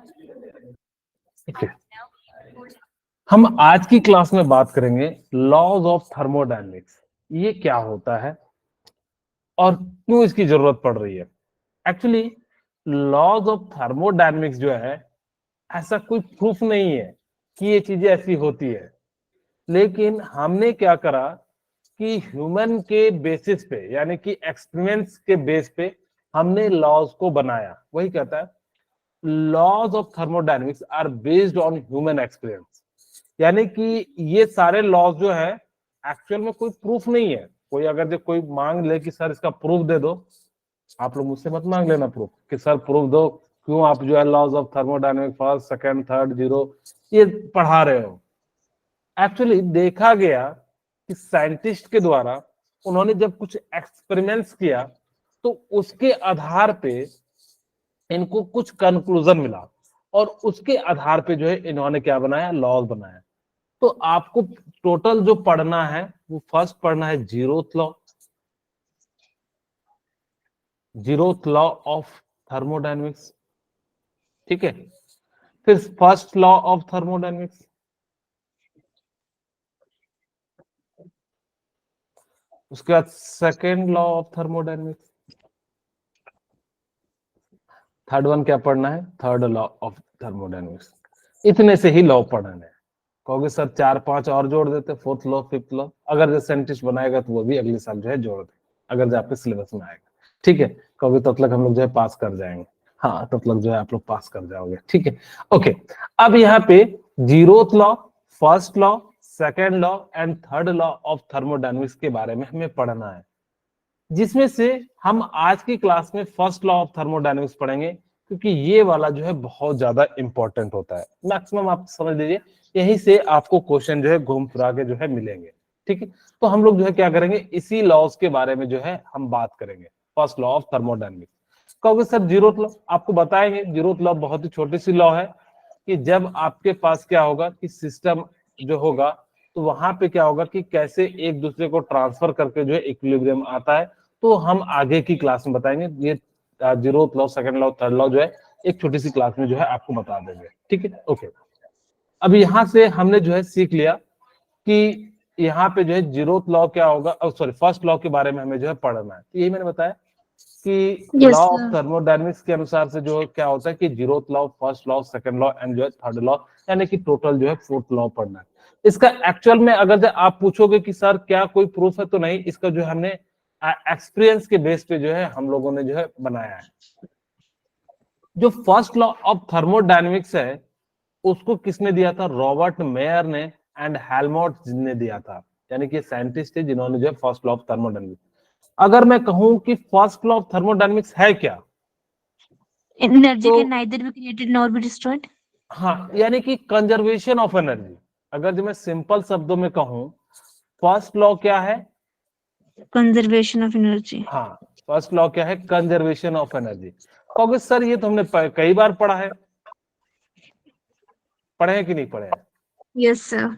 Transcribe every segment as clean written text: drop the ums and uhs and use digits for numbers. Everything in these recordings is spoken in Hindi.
ठीक है, हम आज की क्लास में बात करेंगे लॉज ऑफ थर्मोडायनेमिक्स। ये क्या होता है और क्यों इसकी जरूरत पड़ रही है। एक्चुअली लॉज ऑफ थर्मोडायनेमिक्स जो है, ऐसा कोई प्रूफ नहीं है कि ये चीजें ऐसी होती है, लेकिन हमने क्या करा कि ह्यूमन के बेसिस पे, यानी कि एक्सपीरियंस के बेस पे हमने लॉज को बनाया। वही कहता है laws of thermodynamics are based on human experience, यानी कि ये सारे लॉज जो है एक्चुअल में कोई प्रूफ नहीं है। कोई अगर जो कोई मांग ले कि सर इसका प्रूफ दे दो, आप लोग मुझसे मत मांग लेना प्रूफ कि सर प्रूफ दो, क्यों आप जो है laws of thermodynamic first second third zero ये पढ़ा रहे हो। एक्चुअली देखा गया कि साइंटिस्ट के द्वारा उन्होंने जब कुछ एक्सपेरिमेंट्स किया तो उसके आधार पे इनको कुछ कंक्लूजन मिला, और उसके आधार पे जो है इन्होंने क्या बनाया, लॉज बनाया। तो आपको टोटल जो पढ़ना है वो फर्स्ट पढ़ना है जीरोथ लॉ ऑफ थर्मोडायनेमिक्स। ठीक है, फिर फर्स्ट लॉ ऑफ थर्मोडायनेमिक्स, उसके बाद second law of thermodynamics, third one क्या पढ़ना है, थर्ड लॉ ऑफ थर्मोडायनेमिक्स। इतने से ही लॉ पढ़ना है। कहोगे सर 4-5 और जोड़ देते, फोर्थ लॉ फिफ्थ लॉ, अगर जो साइंटिस्ट बनाएगा तो वो भी अगले साल जो है जोड़ दे, अगर जो आपके सिलेबस में आएगा। ठीक है, कहोगे तब तक हम लोग जो है पास कर जाएंगे। हाँ, तब तक जो है आप लोग पास कर जाओगे। ठीक है, ओके। अब यहाँ पे zeroth law, first law, second law and third law of thermodynamics के बारे में हमें पढ़ना है, जिसमें से हम आज की क्लास में फर्स्ट लॉ ऑफ थर्मोडायनेमिक्स पढ़ेंगे, क्योंकि ये वाला जो है बहुत ज्यादा इंपॉर्टेंट होता है। मैक्सिमम आप समझ लीजिए यहीं से आपको क्वेश्चन जो है घूम फिरा के जो है मिलेंगे। ठीक है, तो हम लोग जो है क्या करेंगे, इसी लॉज के बारे में जो है हम बात करेंगे, फर्स्ट लॉ ऑफ थर्मोडायनेमिक्स। कहोगे सर जीरोथ लॉ, आपको बताएंगे जीरोथ लॉ बहुत ही छोटी सी लॉ है कि जब आपके पास क्या होगा कि सिस्टम जो होगा तो वहां पे क्या होगा कि कैसे एक दूसरे को ट्रांसफर करके जो है इक्विलिब्रियम आता है, तो हम आगे की क्लास में बताएंगे। ये zeroth law, second law, third law जो है एक छोटी सी क्लास में जो है आपको बता देंगे। ठीक है, ओके। अब यहां से हमने जो है सीख लिया कि यहाँ पे जो है जीरोथ लॉ क्या होगा, सॉरी फर्स्ट लॉ के बारे में हमें जो है पढ़ना है। तो यही मैंने बताया कि लॉ ऑफ थर्मोडायनेमिक्स के अनुसार से जो क्या होता है कि zeroth law, first law, second law and जो है थर्ड लॉ, यानी कि टोटल जो है फोर्थ लॉ पढ़ना है। इसका एक्चुअल में अगर आप पूछोगे कि सर क्या कोई प्रूफ है, तो नहीं, इसका जो है हमने एक्सपीरियंस के बेस पे जो है हम लोगों ने जो है बनाया है। जो फर्स्ट लॉ ऑफ थर्मोडायनेमिक्स है उसको किसने दिया था, रॉबर्ट मेयर ने एंड हेल्महोल्ट्ज ने दिया था, यानी कि साइंटिस्ट थे जिन्होंने जो है फर्स्ट लॉ ऑफ थर्मोडायनेमिक्स। अगर मैं कहूं कि फर्स्ट लॉ ऑफ थर्मोडायनेमिक्स है क्या, एनर्जी तो can neither be created nor be destroyed. हाँ, यानी कि कंजर्वेशन ऑफ एनर्जी। अगर जो मैं सिंपल शब्दों में कहूं, फर्स्ट लॉ क्या है, कंजर्वेशन ऑफ एनर्जी। हाँ, फर्स्ट लॉ क्या है, कंजर्वेशन ऑफ एनर्जी। कहोगे सर ये तो हमने कई बार पढ़ा है, पढ़े हैं कि नहीं पढ़े हैं। Yes sir.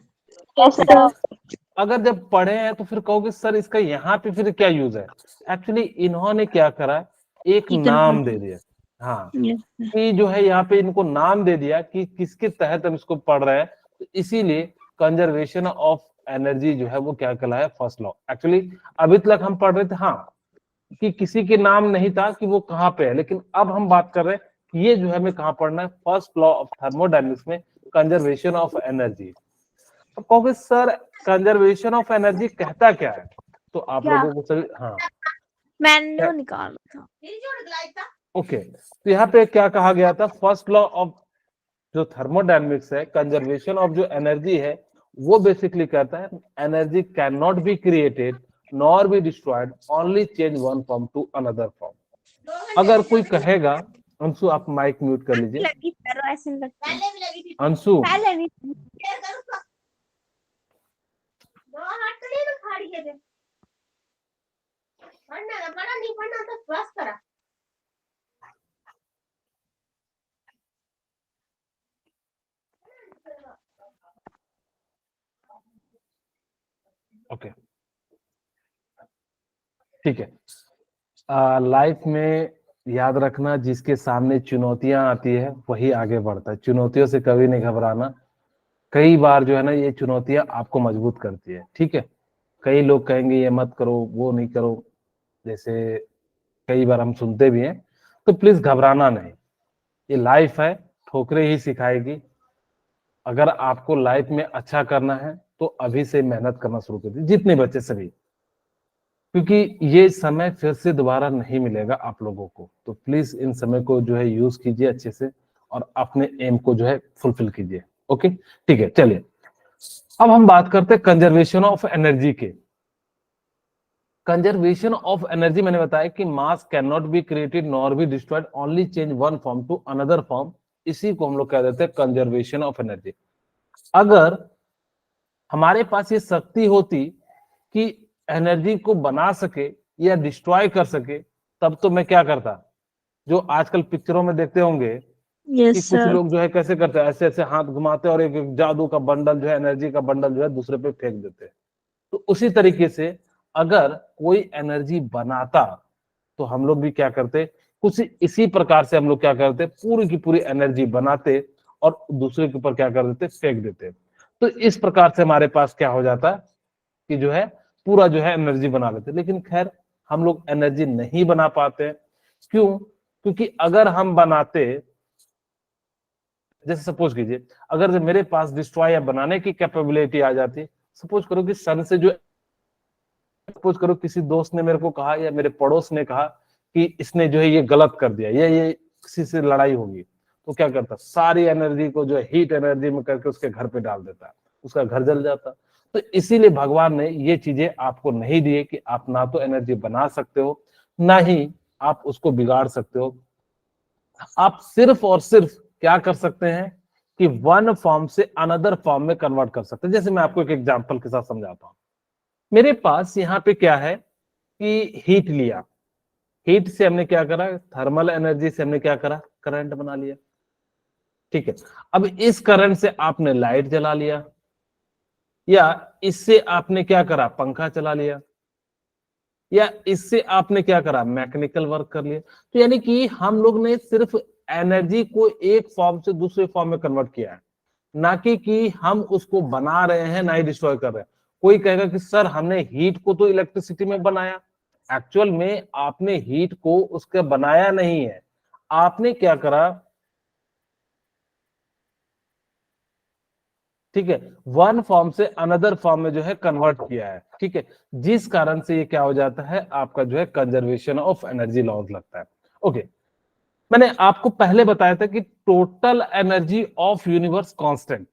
ठीक है, अगर जब पढ़े हैं तो फिर कहोगे सर इसका यहाँ पे फिर क्या यूज है। एक्चुअली इन्होंने क्या करा, एक नाम दे दिया। हाँ, यस कि जो है यहाँ पे इनको नाम दे दिया कि किसके तहत हम इसको पढ़ रहे हैं, तो इसीलिए कंजर्वेशन ऑफ एनर्जी जो है वो क्या कहलाया, फर्स्ट लॉ। एक्चुअली अभी तक हम पढ़ रहे थे हाँ कि किसी के नाम नहीं था कि वो कहाँ पे है, लेकिन अब हम बात कर रहे हैं कि ये जो है हमें कहाँ पढ़ना है, फर्स्ट लॉ ऑफ थर्मोडायनेमिक्स में कंजर्वेशन ऑफ एनर्जी। तो कहोगे सर कंजर्वेशन ऑफ एनर्जी कहता क्या है, तो आप क्या लोगों को सभी हाँ मैंने निकाला था। ओके, तो यहाँ पे क्या कहा गया था, फर्स्ट लॉ ऑफ जो थर्मोडायनेमिक्स है, कंजर्वेशन ऑफ जो एनर्जी है, वो बेसिकली कहता है energy can not be created nor be destroyed, only change one form to another form. अगर कोई कहेगा, अंशु आप माइक म्यूट कर लीजिए। लगी करो ऐसे लगता है। अंशु पहले नहीं ओके, ठीक है। लाइफ में याद रखना, जिसके सामने चुनौतियां आती है वही आगे बढ़ता है। चुनौतियों से कभी नहीं घबराना। कई बार जो है ना, ये चुनौतियां आपको मजबूत करती है, ठीक है। कई लोग कहेंगे ये मत करो, वो नहीं करो, जैसे कई बार हम सुनते भी हैं। तो प्लीज घबराना नहीं, ये लाइफ है, ठोकरें ही सिखाएगी। अगर आपको लाइफ में अच्छा करना है तो अभी से मेहनत करना शुरू कर दीजिए, जितने बच्चे सभी, क्योंकि ये समय फिर से दोबारा नहीं मिलेगा आप लोगों को। तो प्लीज इन समय को जो है यूज कीजिए अच्छे से, और अपने एम को जो है फुलफिल कीजिए। ओके, ठीक है, चलिए अब हम बात करते हैं कंजर्वेशन ऑफ एनर्जी के। कंजर्वेशन ऑफ एनर्जी, मैंने बताया कि mass can not be created nor be destroyed, only change one form to another form. इसी को हम लोग कह देते हैं कंजर्वेशन ऑफ एनर्जी। अगर हमारे पास ये शक्ति होती कि एनर्जी को बना सके या डिस्ट्रॉय कर सके, तब तो मैं क्या करता, जो आजकल पिक्चरों में देखते होंगे कि यस कुछ सर। लोग जो है कैसे करते हैं, ऐसे ऐसे हाथ घुमाते हैं और एक जादू का बंडल जो है, एनर्जी का बंडल जो है दूसरे पे फेंक देते हैं। तो उसी तरीके से अगर कोई एनर्जी बनाता तो हम लोग भी क्या करते, कुछ इसी प्रकार से हम लोग क्या करते, पूरी की पूरी एनर्जी बनाते और दूसरे के ऊपर क्या कर देते, फेंक देते। तो इस प्रकार से हमारे पास क्या हो जाता कि जो है पूरा जो है एनर्जी बना लेते। लेकिन खैर हम लोग एनर्जी नहीं बना पाते। क्यों? क्योंकि अगर हम बनाते, जैसे सपोज कीजिए, अगर जो मेरे पास डिस्ट्रॉय या बनाने की कैपेबिलिटी आ जाती, सपोज करो कि सन से जो, सपोज करो किसी दोस्त ने मेरे को कहा या मेरे पड़ोस ने कहा कि इसने जो है ये गलत कर दिया, ये किसी से लड़ाई होगी, तो क्या करता, सारी एनर्जी को जो है हीट एनर्जी में करके उसके घर पे डाल देता, उसका घर जल जाता। तो इसीलिए भगवान ने ये चीजें आपको नहीं दी कि आप ना तो एनर्जी बना सकते हो, ना ही आप उसको बिगाड़ सकते हो। आप सिर्फ और सिर्फ क्या कर सकते हैं कि वन फॉर्म से अनदर फॉर्म में कन्वर्ट कर सकते हैं। जैसे मैं आपको एक एग्जांपल के साथ समझाता हूं। मेरे पास यहाँ पे क्या है कि हीट लिया, हीट से हमने क्या करा, थर्मल एनर्जी से हमने क्या करा, करंट बना लिया, ठीक है। अब इस करंट से आपने लाइट जला लिया, या इससे आपने क्या करा, पंखा चला लिया, या इससे आपने क्या करा, मैकेनिकल वर्क कर लिया। तो यानी कि हम लोग ने सिर्फ एनर्जी को एक फॉर्म से दूसरे फॉर्म में कन्वर्ट किया है, ना कि हम उसको बना रहे हैं, ना ही डिस्ट्रॉय कर रहे हैं। कोई कहेगा कि सर हमने हीट को तो इलेक्ट्रिसिटी में बनाया। एक्चुअल में आपने हीट को उसका बनाया नहीं है, आपने क्या करा, ठीक है, वन फॉर्म से अनदर फॉर्म में जो है कन्वर्ट किया है, ठीक है। जिस कारण से ये क्या हो जाता है, आपका जो है कंजर्वेशन ऑफ एनर्जी लॉज लगता है। ओके, मैंने आपको पहले बताया था कि total energy of universe constant.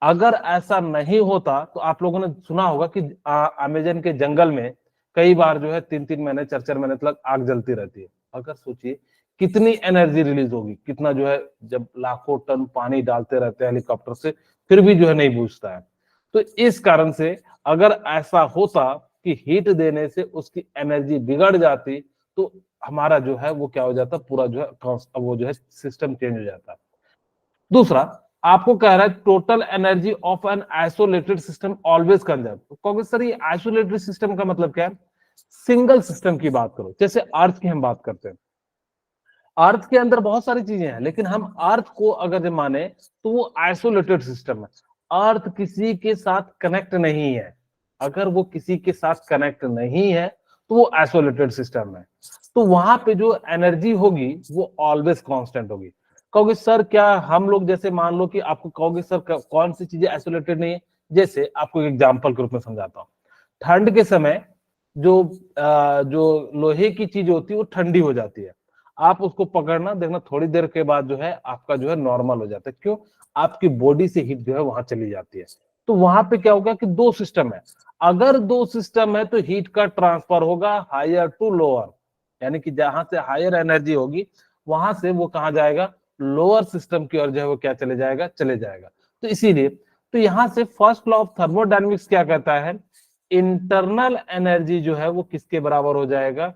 अगर ऐसा नहीं होता तो आप लोगों ने सुना होगा कि अमेजन के जंगल में कई बार जो है 3-3 महीने 4-4 महीने तक आग जलती रहती है। अगर सोचिए कितनी एनर्जी रिलीज होगी, कितना जो है, जब लाखों टन पानी डालते रहते हैं हेलीकॉप्टर से, फिर भी जो है नहीं बुझता है। तो इस कारण से अगर ऐसा होता कि हीट देने से उसकी एनर्जी बिगड़ जाती, तो हमारा जो है वो क्या हो जाता, पूरा जो है वो जो है सिस्टम चेंज हो जाता। दूसरा, आपको कह रहा है total energy of an isolated system always conserve. कहोगे सर ये आइसोलेटेड सिस्टम का मतलब क्या है? सिंगल सिस्टम की बात करो, जैसे अर्थ की हम बात करते हैं। अर्थ के अंदर बहुत सारी चीजें हैं, लेकिन हम अर्थ को अगर जो माने तो वो आइसोलेटेड सिस्टम है। अर्थ किसी के साथ कनेक्ट नहीं है। अगर वो किसी के साथ कनेक्ट नहीं है तो वो आइसोलेटेड सिस्टम है। तो वहां पे जो एनर्जी होगी वो ऑलवेज कांस्टेंट होगी। कहोगे सर क्या हम लोग, जैसे मान लो कि आपको कहोगे सर कौन सी चीजें आइसोलेटेड नहीं है, जैसे आपको एक एग्जांपल के रूप में समझाता हूँ। ठंड के समय जो जो लोहे की चीज होती है वो ठंडी हो जाती है। आप उसको पकड़ना देखना, थोड़ी देर के बाद जो है आपका जो है नॉर्मल हो जाता है। क्यों? आपकी बॉडी से हीट जो है वहां चली जाती है। तो वहां पे क्या होगा कि दो सिस्टम है। अगर दो सिस्टम है तो हीट का ट्रांसफर होगा हायर टू लोअर, यानी कि जहां से हायर एनर्जी होगी वहां से वो कहा जाएगा, लोअर सिस्टम की ओर जो है वो क्या चले जाएगा, चले जाएगा। तो इसीलिए तो यहां से फर्स्ट लॉ ऑफ थर्मोडायनेमिक्स क्या कहता है, इंटरनल एनर्जी जो है वो किसके बराबर हो जाएगा,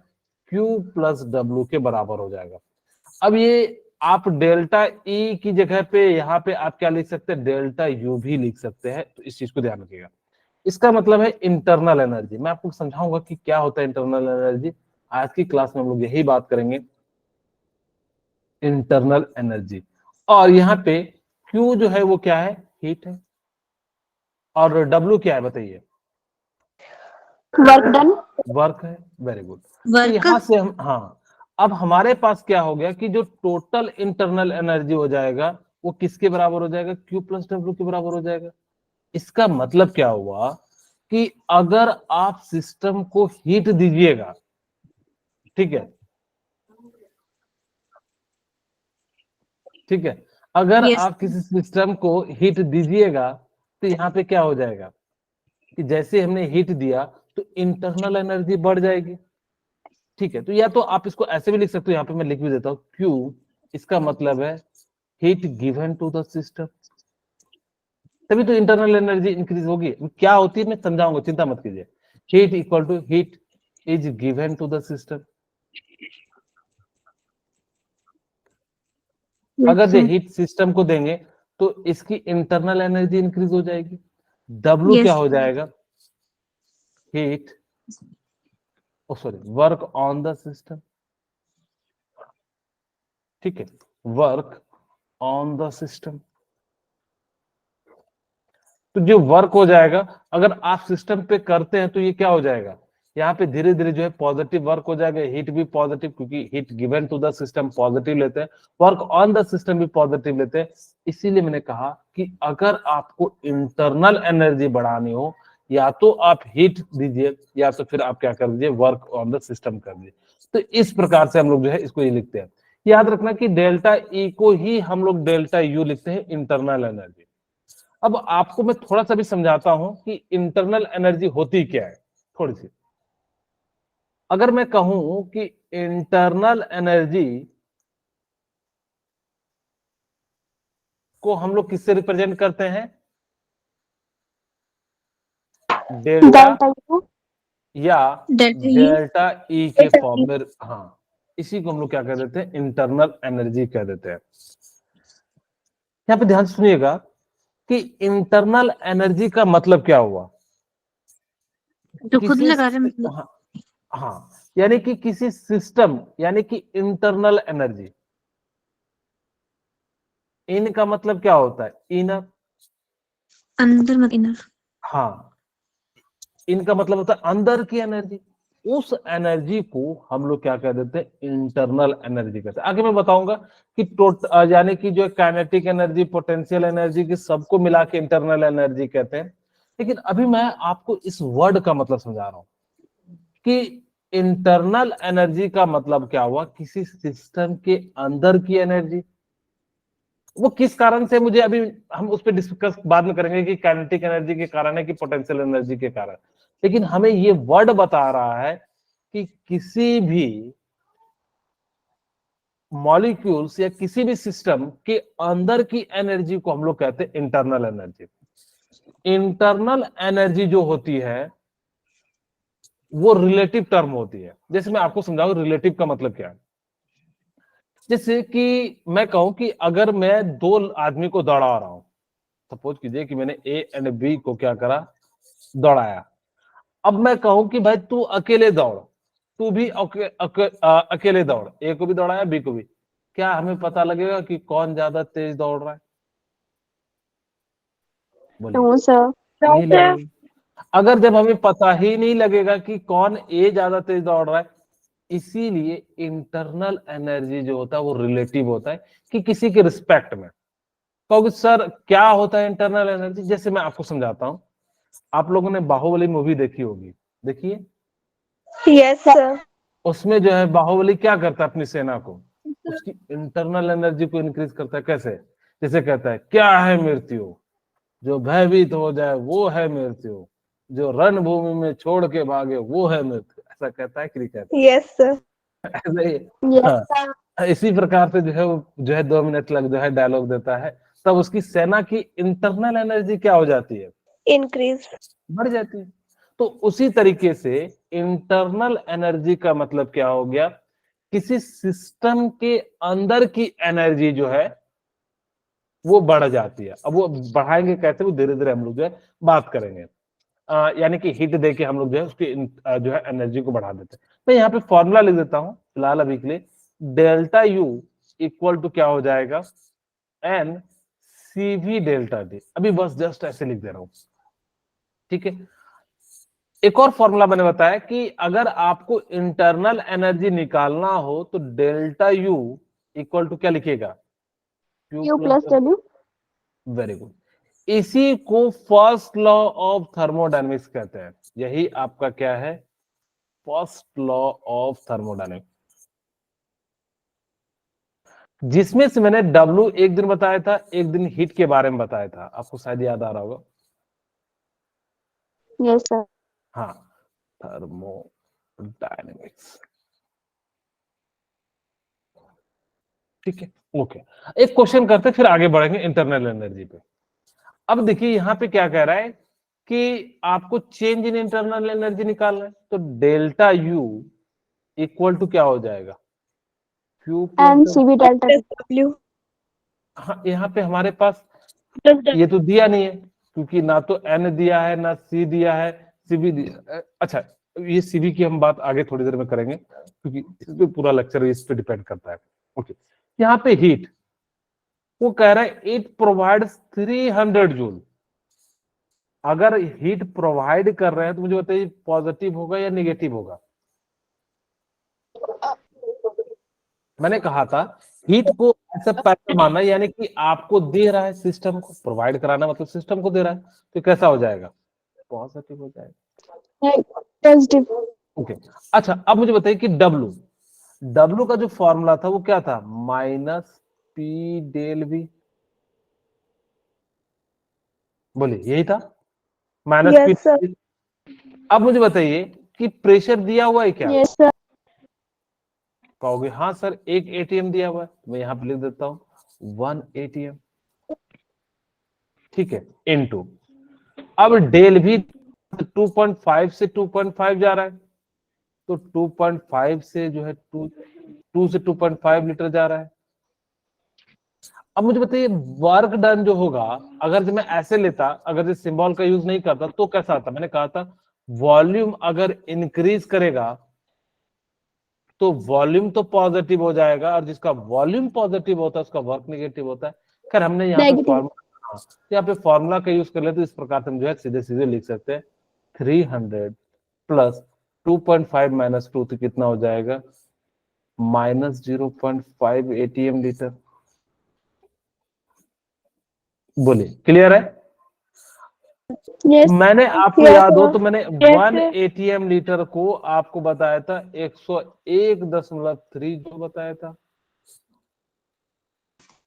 Q प्लस W के बराबर हो जाएगा। अब ये आप डेल्टा E की जगह पे यहाँ पे आप क्या लिख सकते हैं, डेल्टा U भी लिख सकते हैं। तो इस चीज को ध्यान रखिएगा। इसका मतलब है इंटरनल एनर्जी। मैं आपको समझाऊंगा कि क्या होता है इंटरनल एनर्जी। आज की क्लास में हम लोग यही बात करेंगे इंटरनल एनर्जी। और यहाँ पे Q जो है वो क्या है, हीट है, और W क्या है बताइए, वर्क डन। वर्क है। Very good. तो वर्क यहां से हम, हाँ, अब हमारे पास क्या हो गया कि जो टोटल इंटरनल एनर्जी हो जाएगा वो किसके बराबर हो जाएगा, Q प्लस W के बराबर हो जाएगा। इसका मतलब क्या हुआ कि अगर आप सिस्टम को हीट दीजिएगा, ठीक है, ठीक है, अगर यस आप किसी सिस्टम को हीट दीजिएगा तो यहाँ पे क्या हो जाएगा कि जैसे हमने हीट दिया तो इंटरनल एनर्जी बढ़ जाएगी, ठीक है। तो या तो आप इसको ऐसे भी लिख सकते हो, यहाँ पे मैं लिख भी देता हूँ, Q इसका मतलब है heat given to the system, तभी तो इंटरनल एनर्जी इंक्रीज होगी। क्या होती है मैं समझाऊंगा, चिंता मत कीजिए। Heat equal to heat is given to the system. अगर ये हीट सिस्टम को देंगे तो इसकी इंटरनल एनर्जी इंक्रीज हो जाएगी। W क्या यस हो जाएगा, heat, oh sorry, work on the system, ठीक है, वर्क ऑन द सिस्टम। तो जो वर्क हो जाएगा अगर आप सिस्टम पे करते हैं तो ये क्या हो जाएगा, यहाँ पे धीरे धीरे जो है पॉजिटिव वर्क हो जाएगा, हीट भी पॉजिटिव, क्योंकि heat given to the system positive लेते हैं, वर्क ऑन द सिस्टम भी पॉजिटिव लेते हैं। इसीलिए मैंने कहा कि अगर आपको इंटरनल एनर्जी बढ़ानी हो या तो आप हीट दीजिए या तो फिर आप क्या कर दीजिए, वर्क ऑन द सिस्टम कर दीजिए। तो इस प्रकार से हम लोग जो है इसको ये लिखते हैं। याद रखना कि डेल्टा ई को ही हम लोग डेल्टा यू लिखते हैं, इंटरनल एनर्जी। अब आपको मैं थोड़ा सा भी समझाता हूं कि इंटरनल एनर्जी होती क्या है, थोड़ी सी। अगर मैं कहूं कि इंटरनल एनर्जी को हम लोग किससे रिप्रेजेंट करते हैं, डेल्टा डेल्टा यू। या डेल्टा यू डेल्टा ई के फॉर्म में, हाँ, इसी को हम लोग क्या कह देते हैं, इंटरनल एनर्जी कह देते हैं। यहां पे ध्यान से सुनिएगा कि इंटरनल एनर्जी का मतलब क्या हुआ, जो खुद किसी, लगा रहे हैं मतलब हाँ, हाँ, यानी कि किसी सिस्टम, यानी कि इंटरनल एनर्जी, इन का मतलब क्या होता है, इनर, अंदर मत इनर। हाँ, इनका मतलब होता है अंदर की एनर्जी। उस एनर्जी को हम लोग क्या कह देते हैं, इंटरनल एनर्जी कहते हैं। आगे मैं बताऊंगा कि यानी कि जो काइनेटिक एनर्जी, पोटेंशियल एनर्जी की सबको मिला के इंटरनल एनर्जी कहते हैं। लेकिन अभी मैं आपको इस वर्ड का मतलब समझा रहा हूं कि इंटरनल एनर्जी का मतलब क्या हुआ, किसी सिस्टम के अंदर की एनर्जी। वो किस कारण से, मुझे अभी, हम उस पर डिस्कस बाद में करेंगे कि काइनेटिक एनर्जी के कारण है कि पोटेंशियल एनर्जी के कारण। लेकिन हमें ये वर्ड बता रहा है कि किसी भी मॉलिक्यूल्स या किसी भी सिस्टम के अंदर की एनर्जी को हम लोग कहते हैं इंटरनल एनर्जी। इंटरनल एनर्जी जो होती है वो रिलेटिव टर्म होती है। जैसे मैं आपको समझाऊं रिलेटिव का मतलब क्या है। जैसे कि मैं कहूं कि अगर मैं दो आदमी को दौड़ा रहा हूं, सपोज कीजिए कि मैंने ए एंड बी को क्या करा, दौड़ाया। अब मैं कहूं कि भाई तू अकेले दौड़, तू भी अकेले दौड़, ए को भी दौड़ाया, बी को भी, क्या हमें पता लगेगा कि कौन ज्यादा तेज दौड़ रहा है, बोलिए। No sir. नहीं लगेगा। अगर जब हमें पता ही नहीं लगेगा कि कौन ए ज्यादा तेज दौड़ रहा है, इसीलिए इंटरनल एनर्जी जो होता है वो रिलेटिव होता है, कि किसी के रिस्पेक्ट में। कहोगे सर क्या होता है इंटरनल एनर्जी, जैसे मैं आपको समझाता हूं। आप लोगों ने बाहुबली मूवी देखी होगी, देखिए, यस सर। उसमें जो है बाहुबली क्या करता है अपनी सेना को, उसकी इंटरनल एनर्जी को इंक्रीज करता है। कैसे, जैसे कहता है क्या है मृत्यु, जो भयभीत हो जाए वो है मृत्यु, जो रणभूमि में छोड़ के भागे वो है मृत्यु, ऐसा कहता है कि नहीं कहता यस सर। है? ऐसे ही, यस हाँ, सर। इसी प्रकार से जो है वो जो है 2 मिनट लग जो है डायलॉग देता है, तब उसकी सेना की इंटरनल एनर्जी क्या हो जाती है, इंक्रीज। बढ़ जाती है। तो उसी तरीके से इंटरनल एनर्जी का मतलब क्या हो गया, किसी सिस्टम के अंदर की एनर्जी जो है वो बढ़ जाती है। अब वो बढ़ाएंगे कैसे, वो धीरे धीरे हम लोग जो है बात करेंगे। यानी कि हीट देके हम लोग जो है उसकी जो है एनर्जी को बढ़ा देते हैं। मैं यहाँ पे फॉर्मूला लिख देता हूं फिलहाल अभी के लिए, डेल्टा यू इक्वल टू क्या हो जाएगा, N C V delta T. अभी बस जस्ट ऐसे लिख दे रहा हूं, ठीक है। एक और फॉर्मूला मैंने बताया कि अगर आपको इंटरनल एनर्जी निकालना हो तो डेल्टा यू इक्वल टू क्या लिखिएगा, U plus W. Very good. इसी को फर्स्ट लॉ ऑफ थर्मोडायनेमिक्स कहते हैं। यही आपका क्या है, फर्स्ट लॉ ऑफ थर्मोडायनेमिक्स, जिसमें से मैंने W एक दिन बताया था, एक दिन हीट के बारे में बताया था, आपको शायद याद आ रहा होगा। Yes, sir. हाँ, थर्मोडायनेमिक्स, ठीक है, ओके। एक क्वेश्चन करते फिर आगे बढ़ेंगे इंटरनल एनर्जी पे। अब देखिए यहाँ पे क्या कह रहा है कि आपको चेंज इन इंटरनल एनर्जी निकालना है, तो डेल्टा यू इक्वल टू क्या हो जाएगा, Q And plus, CV delta T. W. हाँ यहाँ पे हमारे पास Plus W. ये तो दिया नहीं है, क्योंकि ना तो एन दिया है ना सी दिया है, सीबी दिया। अच्छा, ये सीबी की हम बात आगे थोड़ी देर में करेंगे, क्योंकि इस पे पूरा लेक्चर इस पे डिपेंड करता है। ओके, यहाँ पे हीट वो कह रहा है इट प्रोवाइड्स 300 जूल। अगर हीट प्रोवाइड कर रहे हैं तो मुझे बताइए पॉजिटिव होगा या निगेटिव होगा। मैंने कहा था हीट को ऐसा पैटर्न मानना, यानी कि आपको दे रहा है, सिस्टम को प्रोवाइड कराना मतलब सिस्टम को दे रहा है, तो कैसा हो जाएगा, पॉजिटिव हो जाएगा। Positive. ओके, अच्छा अब मुझे बताइए कि W, W का जो फॉर्मूला था वो क्या था, माइनस पी डेल वी। बोलिए यही था, माइनस Yes, sir. पी। अब मुझे बताइए कि प्रेशर दिया हुआ है क्या, Yes, sir. कहोगे हाँ सर 1 ATM दिया हुआ है, मैं यहां पे लिख देता हूं 1 ATM, ठीक है, इनटू, अब डेल भी 2.5 से 2.5 जा रहा है, तो 2.5 से जो है 2 से 2.5 लीटर जा रहा है। अब मुझे बताइए वर्क डन जो होगा, अगर मैं ऐसे लेता, अगर इस सिंबल का यूज नहीं करता तो कैसा आता, मैंने कहा था वॉल्यूम अगर इंक्रीज करेगा तो वॉल्यूम तो पॉजिटिव हो जाएगा, और जिसका वॉल्यूम पॉजिटिव होता है उसका वर्क नेगेटिव होता है। खैर हमने यहाँ पे Negative. फॉर्मूला, हाँ, यहाँ पे फॉर्मूला का यूज कर ले तो इस प्रकार से हम जो है सीधे सीधे लिख सकते हैं 300 प्लस 2.5 माइनस 2 तो कितना हो जाएगा, माइनस 0.5 ATM लीटर। बोलिए क्लियर है। Yes. मैंने आपको Yes, याद हो sir. तो मैंने Yes, 1 sir. ATM लीटर को आपको बताया था 101.3 जो बताया था।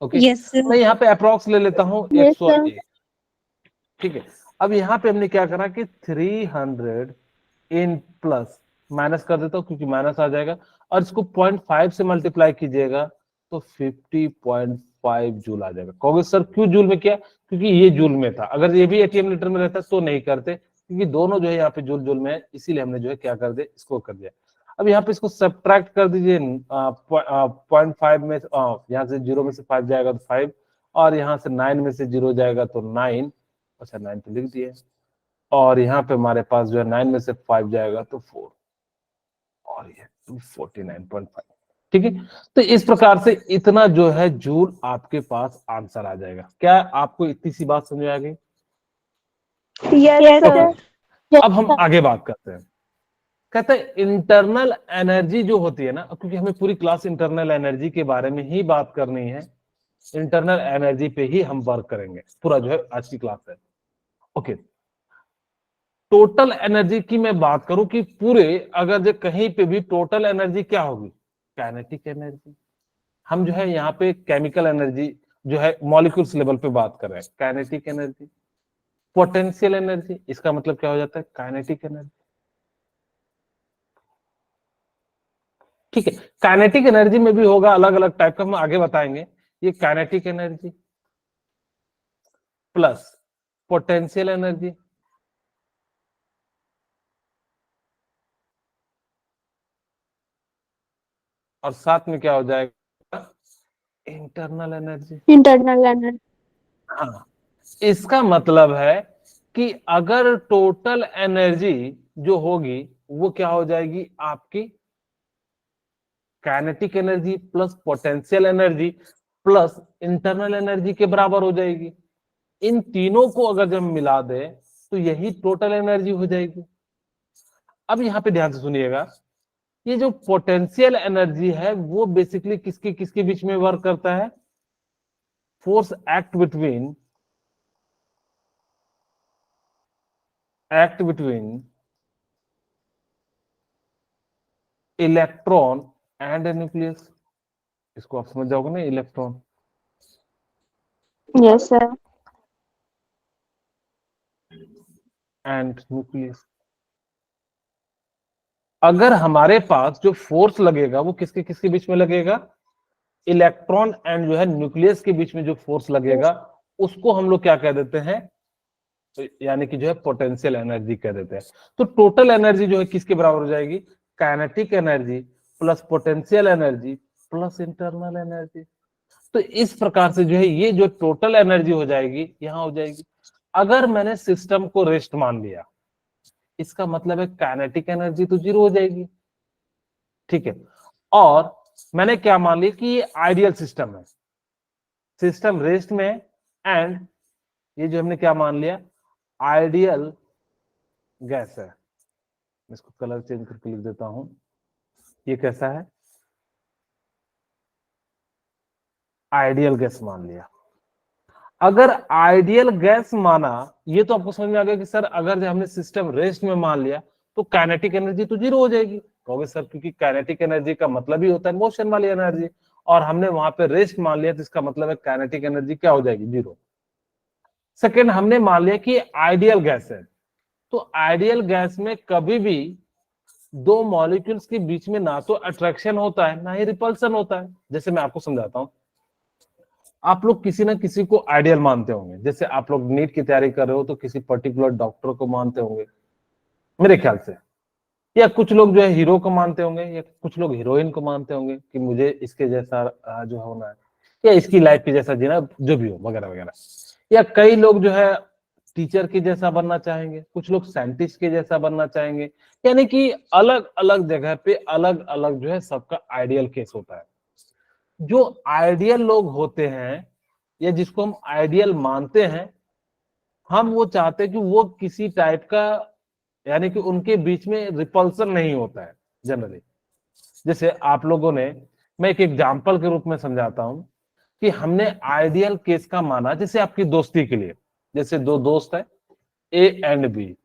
Okay, Yes, sir. मैं यहाँ पे अप्रोक्स ले लेता हूँ Yes, sir. 101, ठीक है। अब यहाँ पे हमने क्या करा कि 300 इन प्लस माइनस कर देता हूँ क्योंकि माइनस आ जाएगा, और इसको 0.5 से मल्टीप्लाई कीजिएगा तो 50.5 जूल आ जाएगा। कहोगे सर क्यों जूल में किया, क्योंकि ये जूल में था, अगर ये भी ATM लीटर में रहता तो नहीं करते, क्योंकि दोनों जो है यहाँ पे जूल जूल में है, इसीलिए हमने जो है क्या कर दिया, इसको कर दिया। अब यहाँ पे इसको सब्ट्रैक्ट कर दीजिए, 0.5 में यहाँ से 0 में से 5 जाएगा तो 5, और यहाँ से 9 में से 0 जाएगा तो 9, अच्छा 9 तो लिख दिए, और यहाँ पे हमारे पास जो है 9 में से 5 जाएगा तो 4, और ये 249.5, ठीक है। तो इस प्रकार से इतना जो है जूल आपके पास आंसर आ जाएगा। क्या आपको इतनी सी बात समझ आ गई। Yes, okay, sir. अब हम आगे बात करते हैं। कहते हैं इंटरनल एनर्जी जो होती है ना, क्योंकि हमें पूरी क्लास इंटरनल एनर्जी के बारे में ही बात करनी है, इंटरनल एनर्जी पे ही हम वर्क करेंगे, पूरा जो है आज की क्लास है। ओके, टोटल एनर्जी की मैं बात करूं कि पूरे, अगर जो कहीं पे भी टोटल एनर्जी क्या होगी, काइनेटिक एनर्जी। हम जो है यहाँ पे केमिकल एनर्जी जो है मॉलिक्यूल्स लेवल पे बात कर रहे हैं, काइनेटिक एनर्जी। पोटेंशियल एनर्जी, इसका मतलब क्या हो जाता है, काइनेटिक एनर्जी, ठीक है। काइनेटिक एनर्जी में भी होगा अलग अलग टाइप का, हम आगे बताएंगे। ये kinetic energy plus potential energy, और साथ में क्या हो जाएगा, इंटरनल एनर्जी। Internal energy. हाँ, इसका मतलब है कि अगर टोटल एनर्जी जो होगी वो क्या हो जाएगी आपकी kinetic energy plus potential energy plus internal energy के बराबर हो जाएगी। इन तीनों को अगर जब मिला दे तो यही टोटल एनर्जी हो जाएगी। अब यहाँ पे ध्यान से सुनिएगा, ये जो पोटेंशियल एनर्जी है वो बेसिकली किसके किसके बीच में वर्क करता है? Force act between electron and nucleus. इसको आप समझ जाओगे ना, electron Yes, sir. And nucleus. अगर हमारे पास जो फोर्स लगेगा वो किसके किसके बीच में लगेगा? इलेक्ट्रॉन एंड जो है न्यूक्लियस के बीच में जो फोर्स लगेगा उसको हम लोग क्या कह देते हैं? तो यानी कि जो है पोटेंशियल एनर्जी कह देते हैं। तो टोटल एनर्जी जो है किसके बराबर हो जाएगी? Kinetic energy plus potential energy plus internal energy. तो इस प्रकार से जो है ये जो टोटल एनर्जी हो जाएगी यहां हो जाएगी। अगर मैंने सिस्टम को रेस्ट मान लिया, इसका मतलब है काइनेटिक एनर्जी तो 0 हो जाएगी, ठीक है। और मैंने क्या मान लिया कि ये आइडियल सिस्टम है, सिस्टम रेस्ट में, एंड ये जो हमने क्या मान लिया? आइडियल गैस है। इसको कलर चेंज करके लिख देता हूं। ये कैसा है? आइडियल गैस मान लिया। अगर आइडियल गैस माना, ये तो आपको समझ में आ गया कि सर अगर हमने सिस्टम रेस्ट में मान लिया तो काइनेटिक एनर्जी तो 0 हो जाएगी। कहोगे सर क्योंकि काइनेटिक एनर्जी का मतलब ही होता है मोशन वाली एनर्जी, और हमने वहां पे रेस्ट मान लिया तो इसका मतलब है काइनेटिक एनर्जी क्या हो जाएगी? 0। सेकेंड, हमने मान लिया कि आइडियल गैस है, तो आइडियल गैस में कभी भी दो मॉलिक्यूल्स के बीच में ना तो अट्रैक्शन होता है ना ही रिपल्सन होता है। जैसे मैं आपको समझाता हूं, आप लोग किसी ना किसी को आइडियल मानते होंगे। जैसे आप लोग नीट की तैयारी कर रहे हो तो किसी पर्टिकुलर डॉक्टर को मानते होंगे मेरे ख्याल से, या कुछ लोग जो है हीरो को मानते होंगे, या कुछ लोग हीरोइन को मानते होंगे कि मुझे इसके जैसा जो होना है, या इसकी लाइफ के जैसा जीना, जो भी हो वगैरह वगैरह। या कई लोग जो है टीचर के जैसा बनना चाहेंगे, कुछ लोग साइंटिस्ट के जैसा बनना चाहेंगे। यानी कि अलग अलग जगह पे अलग अलग जो है सबका आइडियल केस होता है। जो आइडियल लोग होते हैं या जिसको हम आइडियल मानते हैं, हम वो चाहते हैं कि वो किसी टाइप का, यानी कि उनके बीच में रिपल्सन नहीं होता है जनरली। जैसे आप लोगों ने, मैं एक एग्जांपल के रूप में समझाता हूं कि हमने आइडियल केस का माना, जैसे आपकी दोस्ती के लिए, जैसे दो दोस्त है ए एंड बी।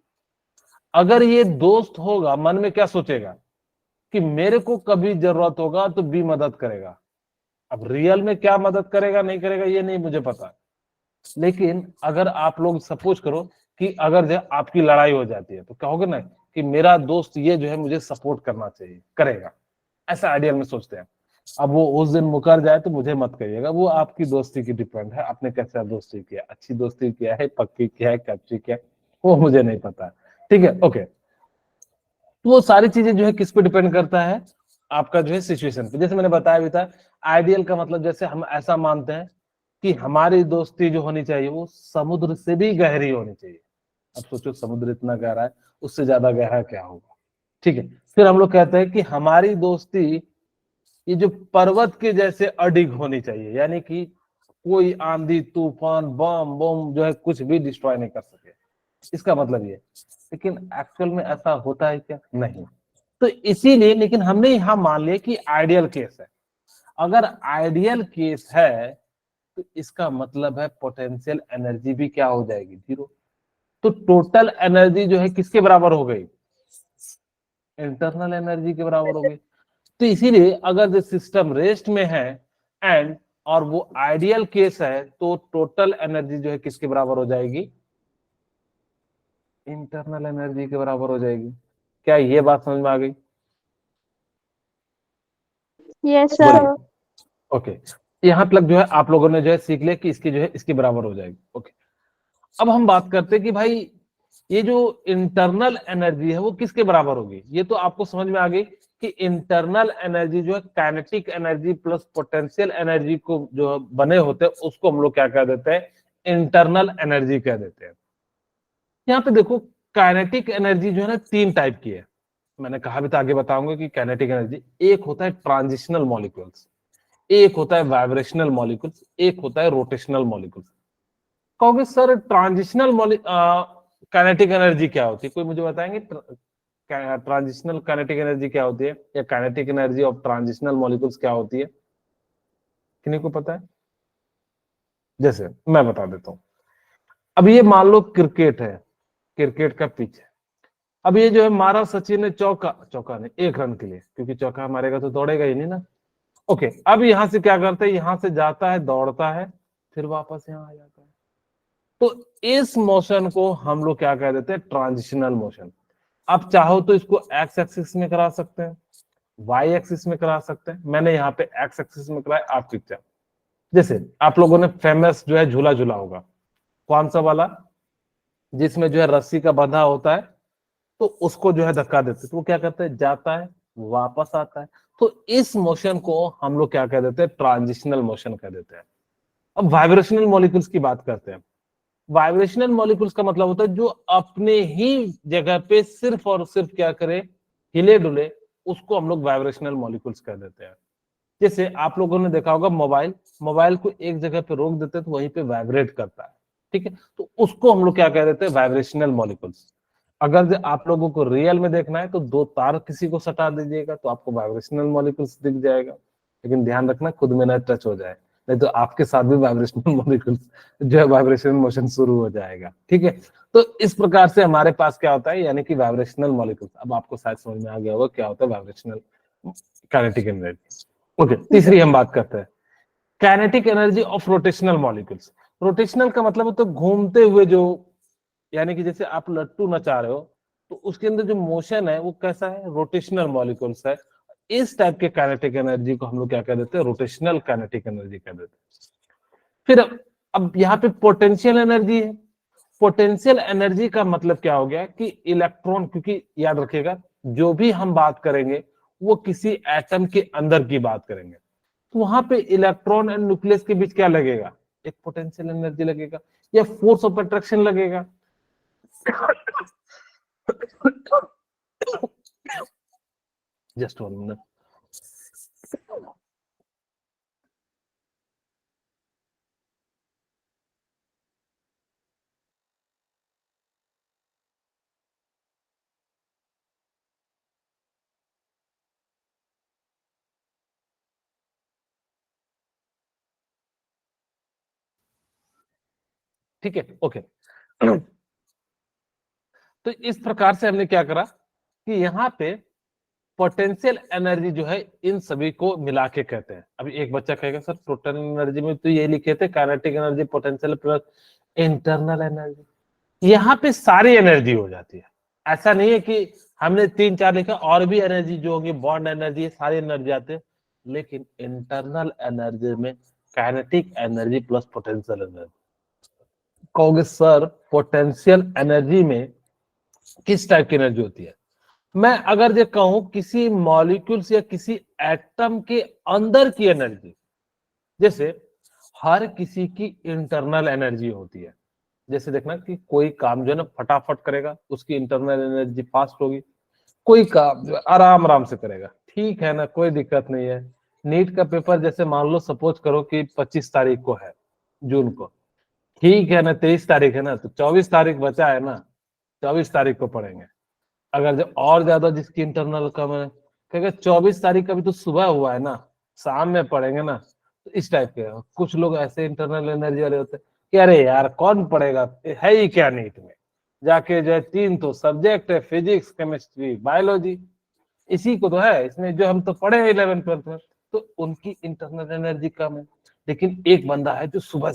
अगर ये दोस्त होगा, मन में क्या सोचेगा कि मेरे को कभी जरूरत होगा तो बी मदद करेगा। अब रियल में क्या मदद करेगा नहीं करेगा ये नहीं मुझे पता, लेकिन अगर आप लोग सपोज करो कि अगर जो आपकी लड़ाई हो जाती है तो कहोगे ना कि मेरा दोस्त ये जो है मुझे सपोर्ट करना चाहिए, करेगा, ऐसा आइडियल में सोचते हैं। अब वो उस दिन मुकर जाए तो मुझे मत कहिएगा, वो आपकी दोस्ती की डिपेंड है, आपने कैसा दोस्ती किया, अच्छी दोस्ती किया है, पक्की किया है, कच्ची किया, वो मुझे नहीं पता। ठीक है, ओके। तो वो सारी चीजें जो है किस पे डिपेंड करता है? आपका जो है सिचुएशन पे। जैसे मैंने बताया भी था, आइडियल का मतलब जैसे हम ऐसा मानते हैं कि हमारी दोस्ती जो होनी चाहिए वो समुद्र से भी गहरी होनी चाहिए। अब सोचो समुद्र इतना गहरा है, उससे ज्यादा गहरा क्या होगा? ठीक है। फिर हम लोग कहते हैं कि हमारी दोस्ती ये जो पर्वत के जैसे अडिग होनी चाहिए, यानी कि कोई आंधी तूफान बम बम जो है कुछ भी डिस्ट्रॉय नहीं कर सके, इसका मतलब ये। लेकिन एक्चुअल में ऐसा होता है क्या? नहीं। तो इसीलिए, लेकिन हमने यहां मान लिया कि आइडियल केस है। अगर आइडियल केस है तो इसका मतलब है पोटेंशियल एनर्जी भी क्या हो जाएगी? 0। तो टोटल एनर्जी जो है किसके बराबर हो गई? इंटरनल एनर्जी के बराबर हो गई। तो इसीलिए अगर जो सिस्टम रेस्ट में है एंड और वो आइडियल केस है तो टोटल एनर्जी जो है किसके बराबर हो जाएगी? इंटरनल एनर्जी के बराबर हो जाएगी। क्या ये बात समझ में आ गई? Yes, sir. ओके। यहाँ तक जो है आप लोगों ने जो है सीख लिया कि इसकी जो है इसके बराबर हो जाएगी। ओके। अब हम बात करते हैं कि भाई ये जो इंटरनल एनर्जी है वो किसके बराबर होगी? ये तो आपको समझ में आ गई कि इंटरनल एनर्जी जो है kinetic energy plus potential energy को जो बने होते हैं उसको हम लोग क्या कह देते हैं? इंटरनल एनर्जी कह देते हैं। यहाँ पे देखो काइनेटिक एनर्जी जो है ना 3 टाइप की है। मैंने कहा भी था, आगे बताऊंगा कि काइनेटिक एनर्जी, एक होता है ट्रांजिशनल मॉलिक्यूल्स, एक होता है वाइब्रेशनल मॉलिक्यूल्स, एक होता है रोटेशनल मॉलिक्यूल्स। कहोगे सर ट्रांजिशनल काइनेटिक एनर्जी क्या होती है, कोई मुझे बताएंगे ट्रांजिशनल काइनेटिक एनर्जी क्या होती है, या kinetic energy of transitional molecules क्या होती है? किन्हीं को पता है? जैसे मैं बता देता हूं, अब ये मान लो क्रिकेट है, क्रिकेट का पिच है। अब ये जो है मारा सचिन ने चौका, चौका नहीं 1 रन के लिए, क्योंकि चौका मारेगा तो दौड़ेगा ही नहीं ना। ओके, अब यहां से क्या करते हैं, यहां से जाता है, दौड़ता है, फिर वापस यहाँ आ जाता है। तो इस मोशन को हम लोग क्या कह देते हैं, ट्रांजिशनल मोशन। आप चाहो तो इसको एक्स एक्सिस में करा सकते हैं, वाई एक्सिस में करा सकते हैं। मैंने यहाँ पे एक्स एक्सिस में कराया, आप पिक्चर। जैसे आप लोगों ने फेमस जो है झूला झूला होगा, कौन सा वाला, जिसमें जो है रस्सी का बंधा होता है, तो उसको जो है धक्का देते, तो वो क्या करता है, जाता है, वापस आता है। तो इस मोशन को हम लोग क्या कह देते हैं, ट्रांजिशनल मोशन कह देते हैं। अब वाइब्रेशनल मॉलिक्यूल्स की बात करते हैं। वाइब्रेशनल मॉलिक्यूल्स का मतलब होता है जो अपने ही जगह पे सिर्फ और सिर्फ क्या करे, हिले डुले, उसको हम लोग वाइब्रेशनल मॉलिक्यूल्स कह देते हैं। जैसे आप लोगों ने देखा होगा मोबाइल, मोबाइल को एक जगह पे रोक देते हैं तो वहीं पे वाइब्रेट करता है, ठीक है, तो उसको हम लोग क्या कह देते हैं, वाइब्रेशनल मॉलिक्यूल्स। अगर आप लोगों को रियल में देखना है तो 2 तार किसी को सटा दीजिएगा तो आपको वाइब्रेशनल मॉलिक्यूल्स दिख जाएगा, लेकिन ध्यान रखना खुद में ना टच हो जाए, नहीं तो आपके साथ भी वाइब्रेशनल मॉलिक्यूल्स जो है वाइब्रेशनल मोशन शुरू हो जाएगा, ठीक है। तो इस प्रकार से हमारे पास क्या होता है, यानी कि वाइब्रेशनल मॉलिक्यूल्स। अब आपको शायद समझ में आ गया होगा क्या होता है वाइब्रेशनल काइनेटिक एनर्जी। ओके, तीसरी हम बात करते हैं kinetic energy of rotational molecules. Rotational का मतलब है तो घूमते हुए जो, यानी कि जैसे आप लट्टू नचा रहे हो तो उसके अंदर जो मोशन है वो कैसा है, रोटेशनल मॉलिक्यूल्स है। इस टाइप के काइनेटिक एनर्जी को हम लोग क्या कह देते हैं, रोटेशनल काइनेटिक एनर्जी कह देते हैं। फिर अब यहाँ पे पोटेंशियल एनर्जी है। पोटेंशियल एनर्जी का मतलब क्या हो गया कि इलेक्ट्रॉन, क्योंकि याद रखिएगा जो भी हम बात करेंगे वो किसी एटम के अंदर की बात करेंगे, तो वहां पे इलेक्ट्रॉन एंड न्यूक्लियस के बीच क्या लगेगा, एक पोटेंशियल एनर्जी लगेगा या फोर्स ऑफ अट्रैक्शन लगेगा। Just 1 minute. ठीक है, ओके। तो इस प्रकार से हमने क्या करा कि यहाँ पे पोटेंशियल एनर्जी जो है इन सभी को मिला के कहते हैं। अभी एक बच्चा कहेगा सर टोटल एनर्जी में तो ये लिखे थे kinetic energy potential plus internal energy, यहाँ पे सारी एनर्जी हो जाती है। ऐसा नहीं है कि हमने 3-4 लिखा, और भी एनर्जी जो होगी, बॉन्ड एनर्जी, सारी एनर्जी आते हैं, लेकिन इंटरनल एनर्जी में kinetic energy plus potential energy. कहोगे सर पोटेंशियल एनर्जी में किस टाइप की एनर्जी होती है? मैं अगर ये कहूं किसी मॉलिक्यूल्स या किसी एटम के अंदर की एनर्जी, जैसे हर किसी की इंटरनल एनर्जी होती है। जैसे देखना कि कोई काम जो है ना फटाफट करेगा, उसकी इंटरनल एनर्जी फास्ट होगी, कोई काम जो आराम आराम से करेगा, ठीक है ना, कोई दिक्कत नहीं है। नीट का पेपर जैसे मान लो सपोज करो कि 25 तारीख को है, जून को, ठीक है ना, 23 तारीख है ना, तो 24 तारीख बचा है ना, 24 तारीख को पढ़ेंगे। अगर जो और ज्यादा जिसकी इंटरनल कम है, कहेगा 24 तारीख का भी तो सुबह हुआ है ना, शाम में पढ़ेंगे ना। तो इस टाइप के कुछ लोग ऐसे इंटरनल एनर्जी वाले होते हैं कि अरे यार कौन पढ़ेगा, है ही क्या नीट में, जाके जो है 3 तो सब्जेक्ट है, फिजिक्स केमिस्ट्री बायोलॉजी, इसी को तो है, इसमें जो हम तो पढ़े हैं 11th-12th में। तो उनकी इंटरनल एनर्जी कम है। लेकिन एक बंदा है जो सुबह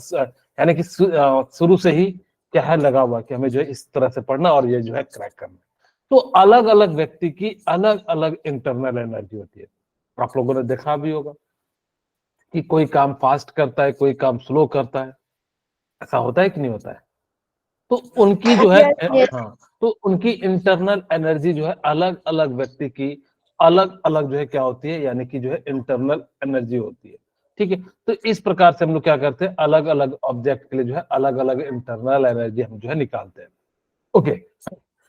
यानी कि शुरू से ही क्या है लगा हुआ कि हमें जो है इस तरह से पढ़ना और ये जो है क्रैक करना। तो अलग अलग व्यक्ति की अलग अलग इंटरनल एनर्जी होती है। आप लोगों ने देखा भी होगा कि कोई काम फास्ट करता है, कोई काम स्लो करता है, ऐसा होता है कि नहीं होता है? तो उनकी जो है Yes, yes. हाँ, तो उनकी इंटरनल एनर्जी जो है अलग अलग व्यक्ति की अलग अलग जो है क्या होती है, यानी कि जो है इंटरनल एनर्जी होती है, ठीक है। तो इस प्रकार से हम लोग क्या करते हैं, अलग अलग ऑब्जेक्ट के लिए जो है अलग अलग इंटरनल एनर्जी हम जो है निकालते हैं। ओके,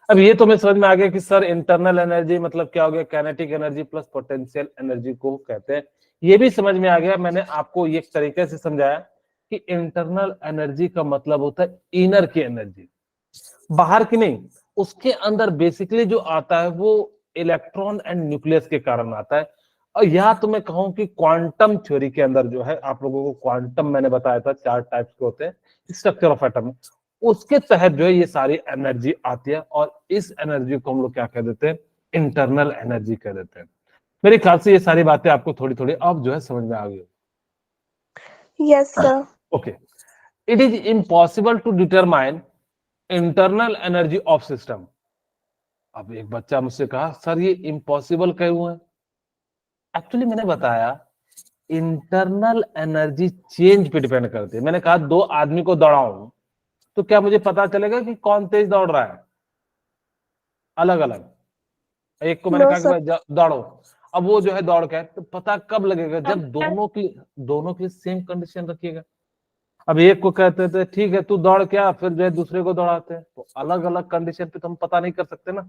अब ये तो मैं समझ में आ गया कि सर इंटरनल एनर्जी मतलब क्या हो गया, kinetic energy plus potential energy को कहते हैं। ये भी समझ में आ गया, मैंने आपको ये एक तरीके से समझाया कि इंटरनल एनर्जी का मतलब होता है इनर की एनर्जी, बाहर की नहीं। उसके अंदर बेसिकली जो आता है वो इलेक्ट्रॉन एंड न्यूक्लियस के कारण आता है। और या तो मैं कहूं कि क्वांटम थ्योरी के अंदर जो है, आप लोगों को क्वांटम मैंने बताया था 4 टाइप्स के होते हैं स्ट्रक्चर ऑफ एटम, उसके तहत जो है ये सारी एनर्जी आती है और इस एनर्जी को हम लोग क्या कह देते हैं, इंटरनल एनर्जी कह देते हैं। मेरे ख्याल से ये सारी बातें आपको थोड़ी थोड़ी अब जो है समझ में आ गई। Yes, sir. Okay, it is impossible to determine internal energy of system. अब एक बच्चा मुझसे कहा सर ये इम्पॉसिबल क्यों है? एक्चुअली मैंने बताया इंटरनल एनर्जी चेंज पे डिपेंड करती है। मैंने कहा 2 आदमी को दौड़ाऊं तो क्या मुझे पता चलेगा कि कौन तेज दौड़ रहा है? अलग अलग। एक को मैंने No, कहा कि sir. भाई दौड़ो, अब वो जो है दौड़ के आए, तो पता कब लगेगा? जब दोनों की सेम कंडीशन रखिएगा। अब एक को कहते थे ठीक है तू दौड़ क्या, फिर जो है दूसरे को दौड़ाते हैं, तो अलग अलग कंडीशन पे तो हम पता नहीं कर सकते ना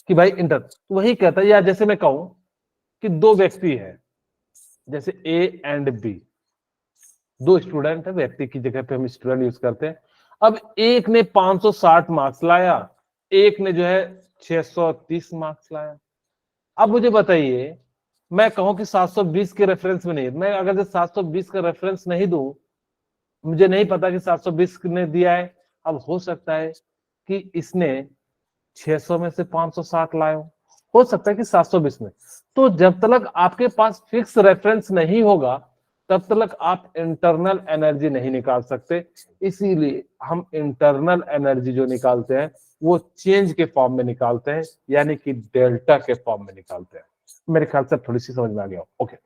कि भाई इंटर। तो वही कहता है, या जैसे मैं कहूं कि 2 व्यक्ति है, जैसे ए एंड बी, 2 स्टूडेंट है, व्यक्ति की जगह पे हम स्टूडेंट यूज करते हैं। अब एक ने 560 मार्क्स लाया, एक ने जो है 630 मार्क्स लाया। अब मुझे बताइए, मैं कहूं कि 720 के रेफरेंस में नहीं, मैं अगर 720 का रेफरेंस नहीं दूं, मुझे नहीं पता कि 720 ने दिया है। अब हो सकता है कि इसने 600 में से 560 लाए हो सकता है कि 720 में। तो जब तक आपके पास फिक्स रेफरेंस नहीं होगा तब तक आप इंटरनल एनर्जी नहीं निकाल सकते। इसीलिए हम इंटरनल एनर्जी जो निकालते हैं वो चेंज के फॉर्म में निकालते हैं, यानी कि डेल्टा के फॉर्म में निकालते हैं। मेरे ख्याल से थोड़ी सी समझ में आ गया। ओके,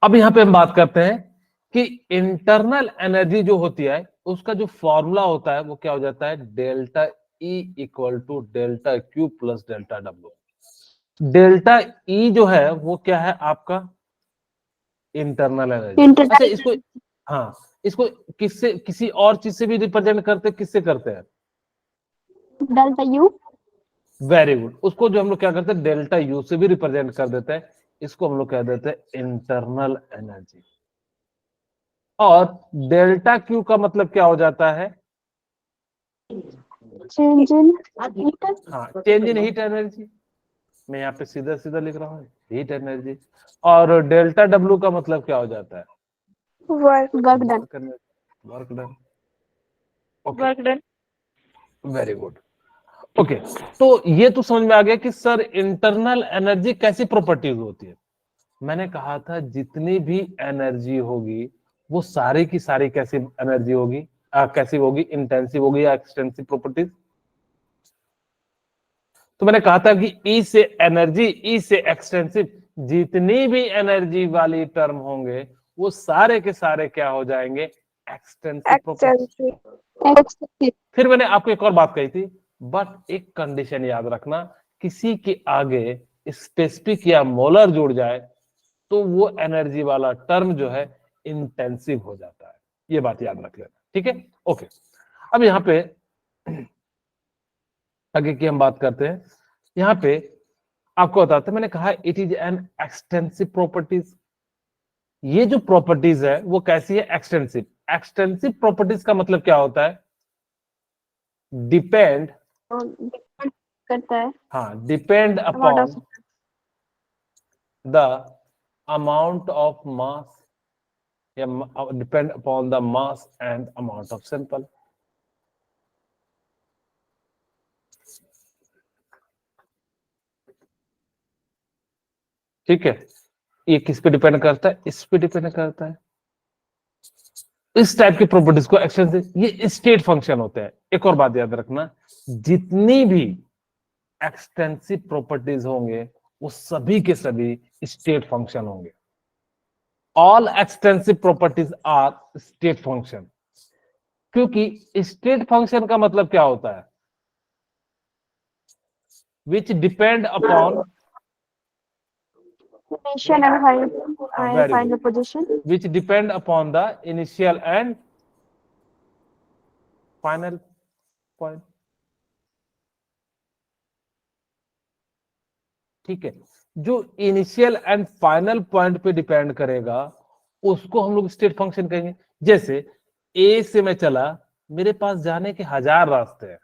अब यहां पे हम बात करते हैं कि इंटरनल एनर्जी जो होती है उसका जो फॉर्मूला होता है वो क्या हो जाता है, delta E equal to delta Q plus delta W. Delta E जो है वो क्या है आपका, इंटरनल एनर्जी। अच्छा इसको, हाँ इसको किससे, किसी और चीज से भी रिप्रेजेंट करते हैं, किससे करते हैं? Delta U. वेरी गुड, उसको जो हम लोग क्या करते हैं डेल्टा यू से भी रिप्रेजेंट कर देते हैं। इसको हम लोग कह देते हैं इंटरनल एनर्जी। और डेल्टा क्यू का मतलब क्या हो जाता है? Change in heat. हाँ, चेंज इन हीट एनर्जी। मैं यहाँ पे सीधा सीधा लिख रहा हूँ हीट एनर्जी। और डेल्टा डब्ल्यू का मतलब क्या हो जाता है? Work done. Work done. Work done. Very good. Okay, तो ये तो समझ में आ गया कि सर इंटरनल एनर्जी कैसी प्रॉपर्टीज होती है। मैंने कहा था जितनी भी एनर्जी होगी वो सारी की सारी कैसी एनर्जी होगी, कैसी होगी, इंटेंसिव होगी या एक्सटेंसिव प्रॉपर्टीज। तो मैंने कहा था कि ई से एनर्जी, ई से एक्सटेंसिव, जितनी भी एनर्जी वाली टर्म होंगे वो सारे के सारे क्या हो जाएंगे, एक्सटेंसिव प्रॉपर्टीज। Extensive. फिर मैंने आपको एक और बात कही थी, बट एक कंडीशन याद रखना, किसी के आगे स्पेसिफिक या मोलर जुड़ जाए तो वो एनर्जी वाला टर्म जो है इंटेंसिव हो जाता है। ये बात याद रख लेना, ठीक है। ओके, अब यहाँ पे आगे की हम बात करते हैं। यहाँ पे आपको बताते हैं, मैंने कहा it is an extensive properties. ये जो प्रॉपर्टीज है वो कैसी है, एक्सटेंसिव। एक्सटेंसिव प्रॉपर्टीज का मतलब क्या होता है, डिपेंड, Depend करता है. हाँ depend Amount upon of. the amount of mass, या depend upon the mass and amount of sample। ठीक है, ये किस पे डिपेंड करता है, इस पे डिपेंड करता है। इस टाइप की प्रॉपर्टीज को एक्सटेंसिव, ये स्टेट फंक्शन होते हैं। एक और बात याद रखना, जितनी भी एक्सटेंसिव प्रॉपर्टीज होंगे वो सभी के सभी स्टेट फंक्शन होंगे। All extensive properties are state function. क्योंकि स्टेट फंक्शन का मतलब क्या होता है, which depend upon Initial and final position. which depend upon the initial and final point। ठीक है, जो इनिशियल एंड फाइनल पॉइंट पे डिपेंड करेगा उसको हम लोग स्टेट फंक्शन कहेंगे। जैसे ए से मैं चला, मेरे पास जाने के 1000 रास्ते हैं,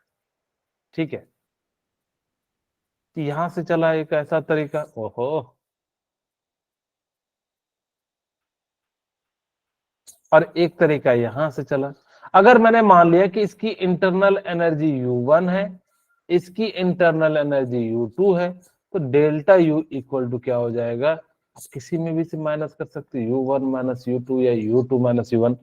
ठीक है, तो यहां से चला एक ऐसा तरीका, ओहो, और एक तरीका यहां से चला। अगर मैंने मान लिया कि इसकी इंटरनल एनर्जी U1 है, इसकी इंटरनल एनर्जी U2 है, तो डेल्टा U इक्वल टू क्या हो जाएगा, आप किसी में भी से माइनस कर सकते हैं, U1 माइनस U2 या U2 minus U1,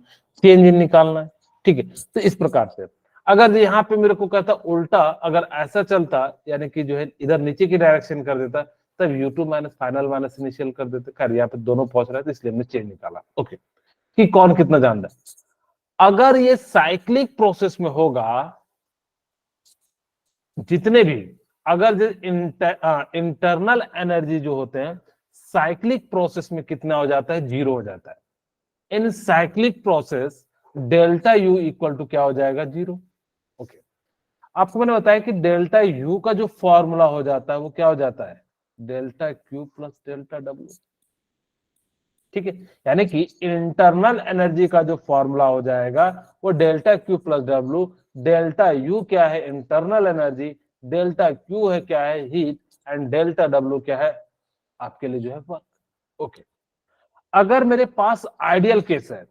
change in निकालना है, ठीक है। तो इस प्रकार से अगर यहाँ पे मेरे को कहता उल्टा, अगर ऐसा चलता यानी कि जो है इधर नीचे की डायरेक्शन कर देता, तब U2 minus final minus initial कर देते। खैर यहाँ पे दोनों पहुंच रहा है तो इसलिए हमने चेंज निकाला, ओके, कि कौन कितना जानता है। अगर ये साइक्लिक प्रोसेस में होगा, जितने भी अगर इंटरनल एनर्जी जो होते हैं साइक्लिक प्रोसेस में कितना हो जाता है, 0 हो जाता है। In cyclic process delta U equal to क्या हो जाएगा, 0, ओके। आपको मैंने बताया कि डेल्टा U का जो फॉर्मूला हो जाता है वो क्या हो जाता है, delta Q plus delta W, ठीक है। यानी कि इंटरनल एनर्जी का जो फॉर्मूला हो जाएगा वो delta Q plus W, delta U क्या है, इंटरनल एनर्जी, डेल्टा Q है क्या है, हीट, एंड डेल्टा W क्या है आपके लिए जो है वर्क, ओके। अगर मेरे पास आइडियल केस है,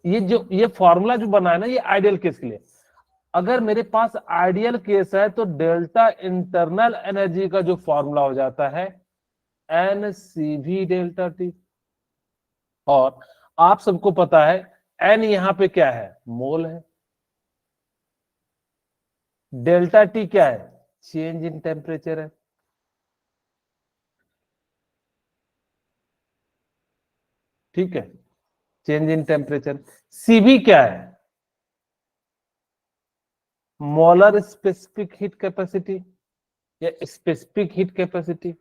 ये फॉर्मूला जो बना है ना, ये आइडियल केस के लिए। अगर मेरे पास आइडियल केस है तो डेल्टा इंटरनल एनर्जी का जो फॉर्मूला हो जाता है NCV डेल्टा T, और आप सबको पता है N यहां पे क्या है, मोल है, डेल्टा T क्या है, चेंज इन टेम्परेचर है, ठीक है, चेंज इन टेम्परेचर। CV क्या है, मोलर स्पेसिफिक हीट कैपेसिटी या स्पेसिफिक हीट कैपेसिटी,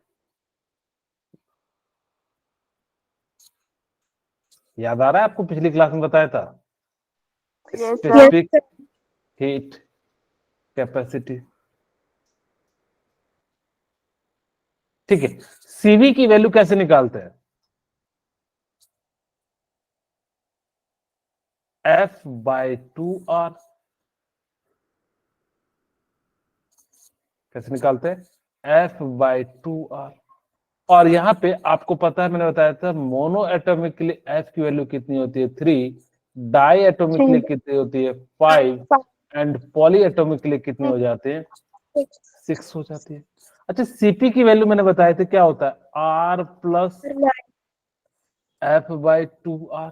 याद आ रहा है आपको, पिछली क्लास में बताया था, Yes, sir. Specific heat capacity, ठीक है। CV की वैल्यू कैसे निकालते हैं, F/2R, कैसे निकालते हैं, F/2R। और यहाँ पे आपको पता है, मैंने बताया था मोनो एटॉमिक के लिए F की वैल्यू कितनी होती है, 3, डाई एटॉमिक के लिए कितनी होती है, 5, एंड पॉली एटॉमिक के लिए कितनी हो जाती है, 6 हो जाती है। अच्छा, CP की वैल्यू मैंने बताया था क्या होता है, R प्लस F/2R,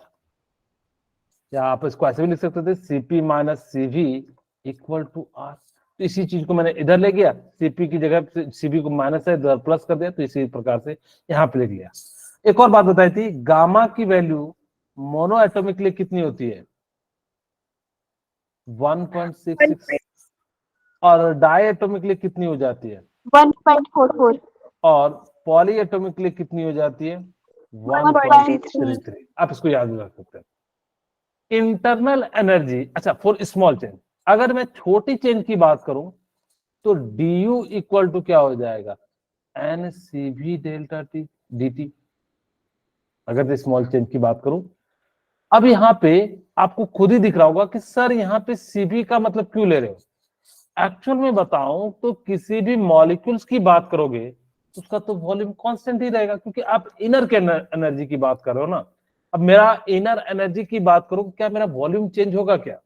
या आप इसको ऐसे भी लिख सकते थे, CP minus CV equal to R। तो इसी चीज को मैंने इधर ले गया, CP की जगह CV को माइनस है, इधर प्लस कर दिया, तो इसी प्रकार से यहाँ पे ले लिया। एक और बात बताई थी, गामा की वैल्यू मोनो एटॉमिक के लिए कितनी होती है, 1.66, और डाई एटॉमिक के लिए कितनी हो जाती है, 1.44, और पॉली एटॉमिक के लिए कितनी हो जाती है, 1.33। आप इसको याद रख सकते हैं। इंटरनल एनर्जी, अच्छा, फॉर स्मॉल चेंज, अगर मैं छोटी चेंज की बात करूं तो du इक्वल टू क्या हो जाएगा, NCV डेल्टा T dt, अगर स्मॉल चेंज की बात करूं। अब यहाँ पे आपको खुद ही दिख रहा होगा कि सर यहाँ पे CV का मतलब क्यों ले रहे हो। एक्चुअल में बताऊं तो किसी भी मॉलिक्यूल्स की बात करोगे उसका तो वॉल्यूम कांस्टेंट ही रहेगा, क्योंकि आप इनर के एनर्जी की बात कर रहे हो ना। अब मेरा इनर एनर्जी की बात करूं, क्या मेरा वॉल्यूम चेंज होगा क्या,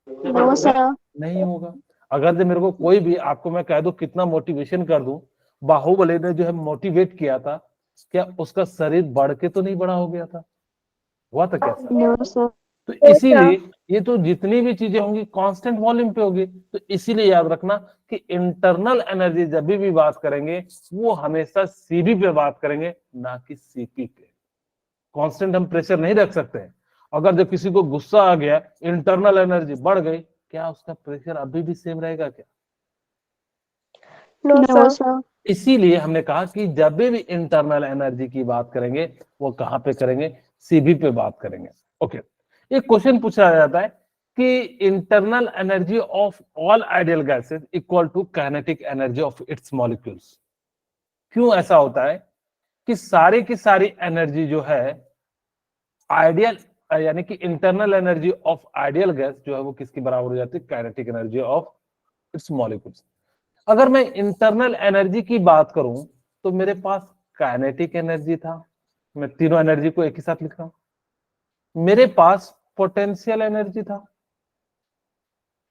no sir, नहीं होगा। अगर जो मेरे को कोई भी, आपको मैं कह दूं कितना मोटिवेशन कर दूं, बाहुबली ने जो है मोटिवेट किया था, क्या उसका शरीर बढ़ के तो नहीं बड़ा हो गया था, हुआ था क्या सर। no sir, तो इसीलिए ये तो जितनी भी चीजें होंगी कांस्टेंट वॉल्यूम पे होगी। तो इसीलिए याद रखना कि इंटरनल एनर्जी जब भी बात करेंगे वो हमेशा सीबी पे बात करेंगे, ना कि सीपी पे। कांस्टेंट हम प्रेशर नहीं रख सकते हैं। अगर जब किसी को गुस्सा आ गया, इंटरनल एनर्जी बढ़ गई, क्या उसका प्रेशर अभी भी सेम रहेगा क्या, no sir, इसीलिए हमने कहा कि जब भी इंटरनल एनर्जी की बात करेंगे वो कहां पे करेंगे, सीबी पे बात करेंगे, ओके। एक क्वेश्चन पूछा जाता है कि internal energy of all ideal gases equal to kinetic energy of its molecules. क्यों ऐसा होता है कि सारी की सारी एनर्जी जो है आइडियल, यानी कि internal energy of ideal gas जो है वो किसकी बराबर हो जाती है? Kinetic energy of its molecules. अगर मैं इंटरनल एनर्जी की बात करूं तो मेरे पास काइनेटिक एनर्जी था, मैं तीनों एनर्जी को एक ही साथ लिख रहा हूं। मेरे पास पोटेंशियल एनर्जी था,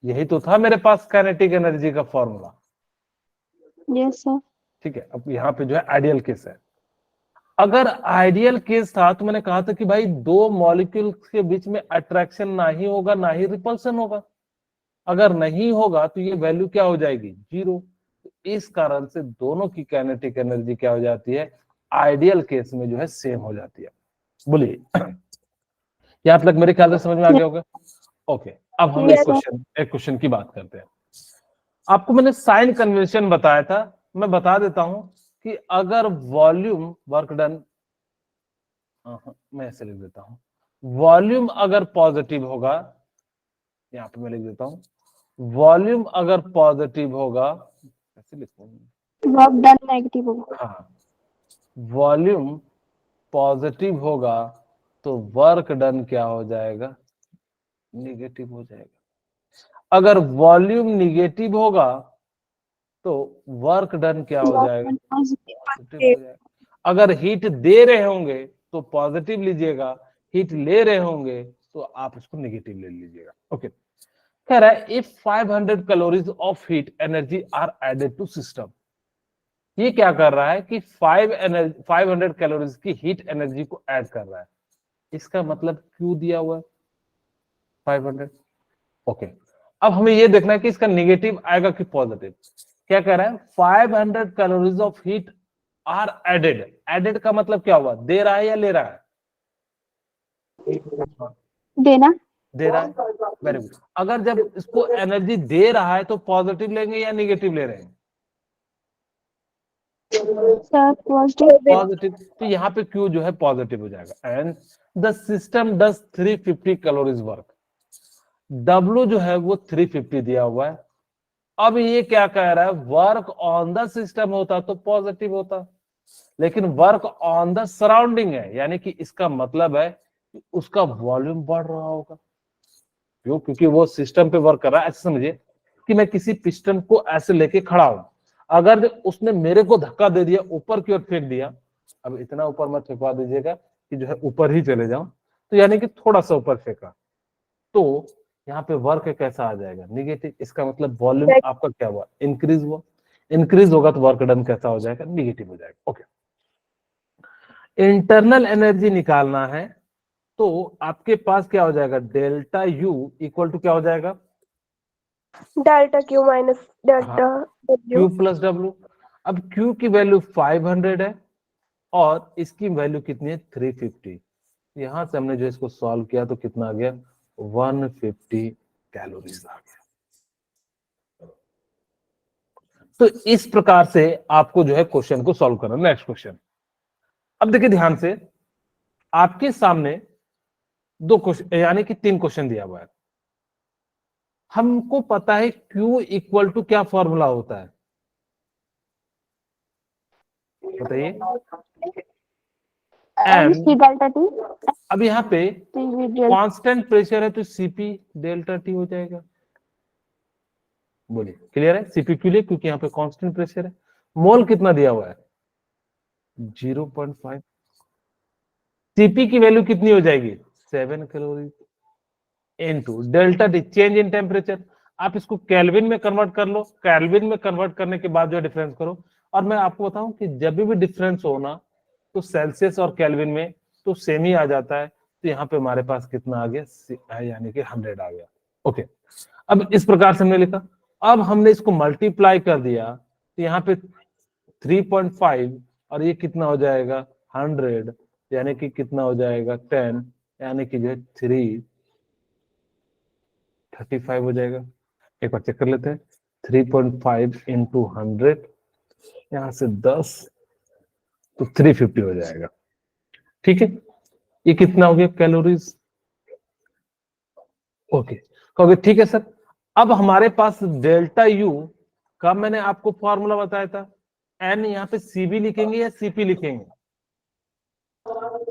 यही तो था मेरे पास काइनेटिक एनर्जी का फॉर्मूला। Yes sir. ठीक है, अब यहाँ पे जो है आइडियल केस है। अगर आइडियल केस था तो मैंने कहा था कि भाई दो मॉलिक्यूल के बीच में अट्रैक्शन ना ही होगा ना ही रिपल्सन होगा। अगर नहीं होगा तो ये वैल्यू क्या हो जाएगी? जीरो। इस कारण से दोनों की काइनेटिक एनर्जी क्या हो जाती है? आइडियल केस में जो है सेम हो जाती है। बोलिए, यहां तक मेरे ख्याल से समझ में आ गया होगा। ओके, अब हम Yes, sir. एक क्वेश्चन की बात करते हैं। आपको मैंने साइन कन्वेंशन बताया था, मैं बता देता हूं कि अगर वॉल्यूम वर्क डन, मैं ऐसे लिख देता हूं, वॉल्यूम अगर पॉजिटिव होगा, यहां पे मैं लिख देता हूं वॉल्यूम अगर पॉजिटिव होगा, कैसे लिखूंगा? वर्क डन नेगेटिव होगा। हाँ, वॉल्यूम पॉजिटिव होगा तो वर्क डन क्या हो जाएगा? निगेटिव हो जाएगा। अगर वॉल्यूम निगेटिव होगा तो वर्क डन क्या हो जाएगा? पॉजिटिव हो जाएगा। अगर हीट दे रहे होंगे तो पॉजिटिव लीजिएगा, हीट ले रहे होंगे तो आप इसको निगेटिव ले लीजिएगा। ओके, कह रहा है if 500 calories of heat energy are added to system. ये क्या कर रहा है कि 500 कैलोरीज की हीट एनर्जी को ऐड कर रहा है। इसका मतलब क्यों दिया हुआ है 500? ओके, अब हमें ये देखना है कि इसका नेगेटिव आएगा कि पॉजिटिव। क्या कह रहा है? 500 calories of heat are added. Added का मतलब क्या हुआ? दे रहा है या ले रहा है? देना। दे रहा है। Very good. अगर जब इसको एनर्जी दे रहा है तो पॉजिटिव लेंगे या निगेटिव ले रहे हैं? Sir positive. पॉजिटिव। तो यहाँ पे क्यू जो है पॉजिटिव हो जाएगा। And the system does 350 calories work. W जो है वो 350 दिया हुआ है। अब ये क्या कह रहा है? वर्क ऑन द सिस्टम होता तो पॉजिटिव होता, लेकिन वर्क ऑन द सराउंडिंग है, यानी कि इसका मतलब है कि उसका वॉल्यूम बढ़ रहा होगा। क्यों? क्योंकि वो सिस्टम पे वर्क कर रहा है। ऐसे समझिए कि मैं किसी पिस्टन को ऐसे लेके खड़ा हूं, अगर उसने मेरे को धक्का दे दिया, ऊपर की ओर फेंक दिया, अब इतना ऊपर मत फेंकवा दीजिएगा कि जो है ऊपर ही चले जाऊं, तो यानी कि थोड़ा सा ऊपर फेंका, तो यहाँ पे वर्क कैसा आ जाएगा? निगेटिव। इसका मतलब वॉल्यूम आपका क्या हुआ? इंक्रीज हुआ। इंक्रीज होगा तो वर्क डन कैसा हो जाएगा? निगेटिव हो जाएगा। ओके, इंटरनल एनर्जी निकालना है तो आपके पास क्या हो जाएगा? डेल्टा यू इक्वल टू क्या हो जाएगा? Delta Q minus delta Q W. Plus W. अब क्यू की वैल्यू 500 है और इसकी वैल्यू कितनी है? 350। यहां से हमने जो इसको सॉल्व किया तो कितना आ गया? 150 कैलोरीज आ गया। तो इस प्रकार से आपको जो है क्वेश्चन को सॉल्व करना। नेक्स्ट क्वेश्चन, अब देखिए ध्यान से, आपके सामने दो क्वेश्चन यानी कि 3 क्वेश्चन दिया हुआ है। हमको पता है Q इक्वल टू क्या फॉर्मूला होता है? बताइए। M C delta T. अब यहाँ पे कांस्टेंट प्रेशर है तो सीपी डेल्टा टी हो जाएगा। बोलिए, क्लियर है? सीपी क्यों लिए? क्योंकि यहाँ पे कांस्टेंट प्रेशर है। मोल कितना दिया हुआ है? 0.5। सीपी की वैल्यू कितनी हो जाएगी? 7 calorie into delta T, change in temperature. आप इसको केल्विन में कन्वर्ट कर लो, केल्विन में कन्वर्ट करने के बाद जो डिफरेंस करो। और मैं आपको बताऊं कि जब भी डिफरेंस हो ना तो सेल्सियस और केल्विन में तो सेम ही आ जाता है। तो यहाँ पे हमारे पास कितना आ गया? यानी कि 100 आ गया। ओके, अब इस प्रकार से हमने लिखा। अब हमने इसको मल्टीप्लाई कर दिया तो यहाँ पे 3.5 और ये कितना हो जाएगा? 100, यानी कि कितना हो जाएगा? 10, यानी कि जो है 335 हो जाएगा। एक बार चेक कर लेते हैं। 3.5 इंटू 100, यहां से 10 तो 350 हो जाएगा। ठीक है, ये कितना हो गया कैलोरीज? ओके, कहोगे ठीक है सर। अब हमारे पास डेल्टा यू का मैंने आपको फॉर्मूला बताया था, एन यहाँ पे सीबी लिखेंगे या सीपी लिखेंगे?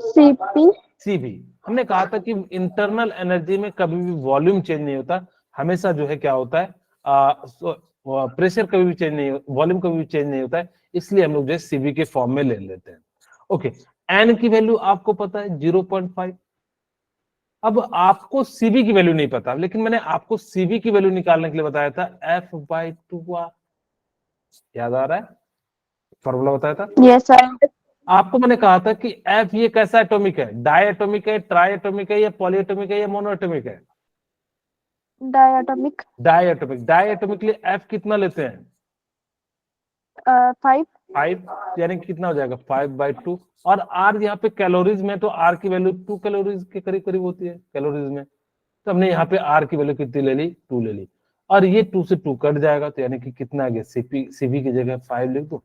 CP CB. हमने कहा था कि इंटरनल एनर्जी में कभी भी वॉल्यूम चेंज नहीं होता, हमेशा जो है क्या होता है, प्रेशर कभी भी चेंज नहीं, वॉल्यूम कभी भी चेंज नहीं होता है, इसलिए हम लोग जो है सीबी के फॉर्म में ले लेते हैं। ओके, एन की वैल्यू आपको पता है 0.5। अब आपको सीबी की वैल्यू नहीं पता, लेकिन मैंने आपको सीबी की वैल्यू निकालने के लिए बताया था F/2R। याद आ रहा है? फॉर्मूला बताया था yes sir, आपको। मैंने कहा था कि F ये कैसा एटॉमिक है, डाई एटॉमिक है, ट्राई एटॉमिक है, या पॉली एटॉमिक है, या मोनो एटॉमिक है? diatomic diatomic. Diatomic के लिए F कितना लेते हैं? 5 5, यानी कि कितना हो जाएगा 5/2। और R यहाँ पे कैलोरीज में, तो R की वैल्यू 2 कैलोरीज के करीब करीब होती है कैलोरीज में, तो हमने यहाँ पे R की वैल्यू कितनी ले ली? 2 ले ली। और ये 2 से 2 कट जाएगा, तो यानी कि कितना आ गया? सीबी की जगह 5 लिख दो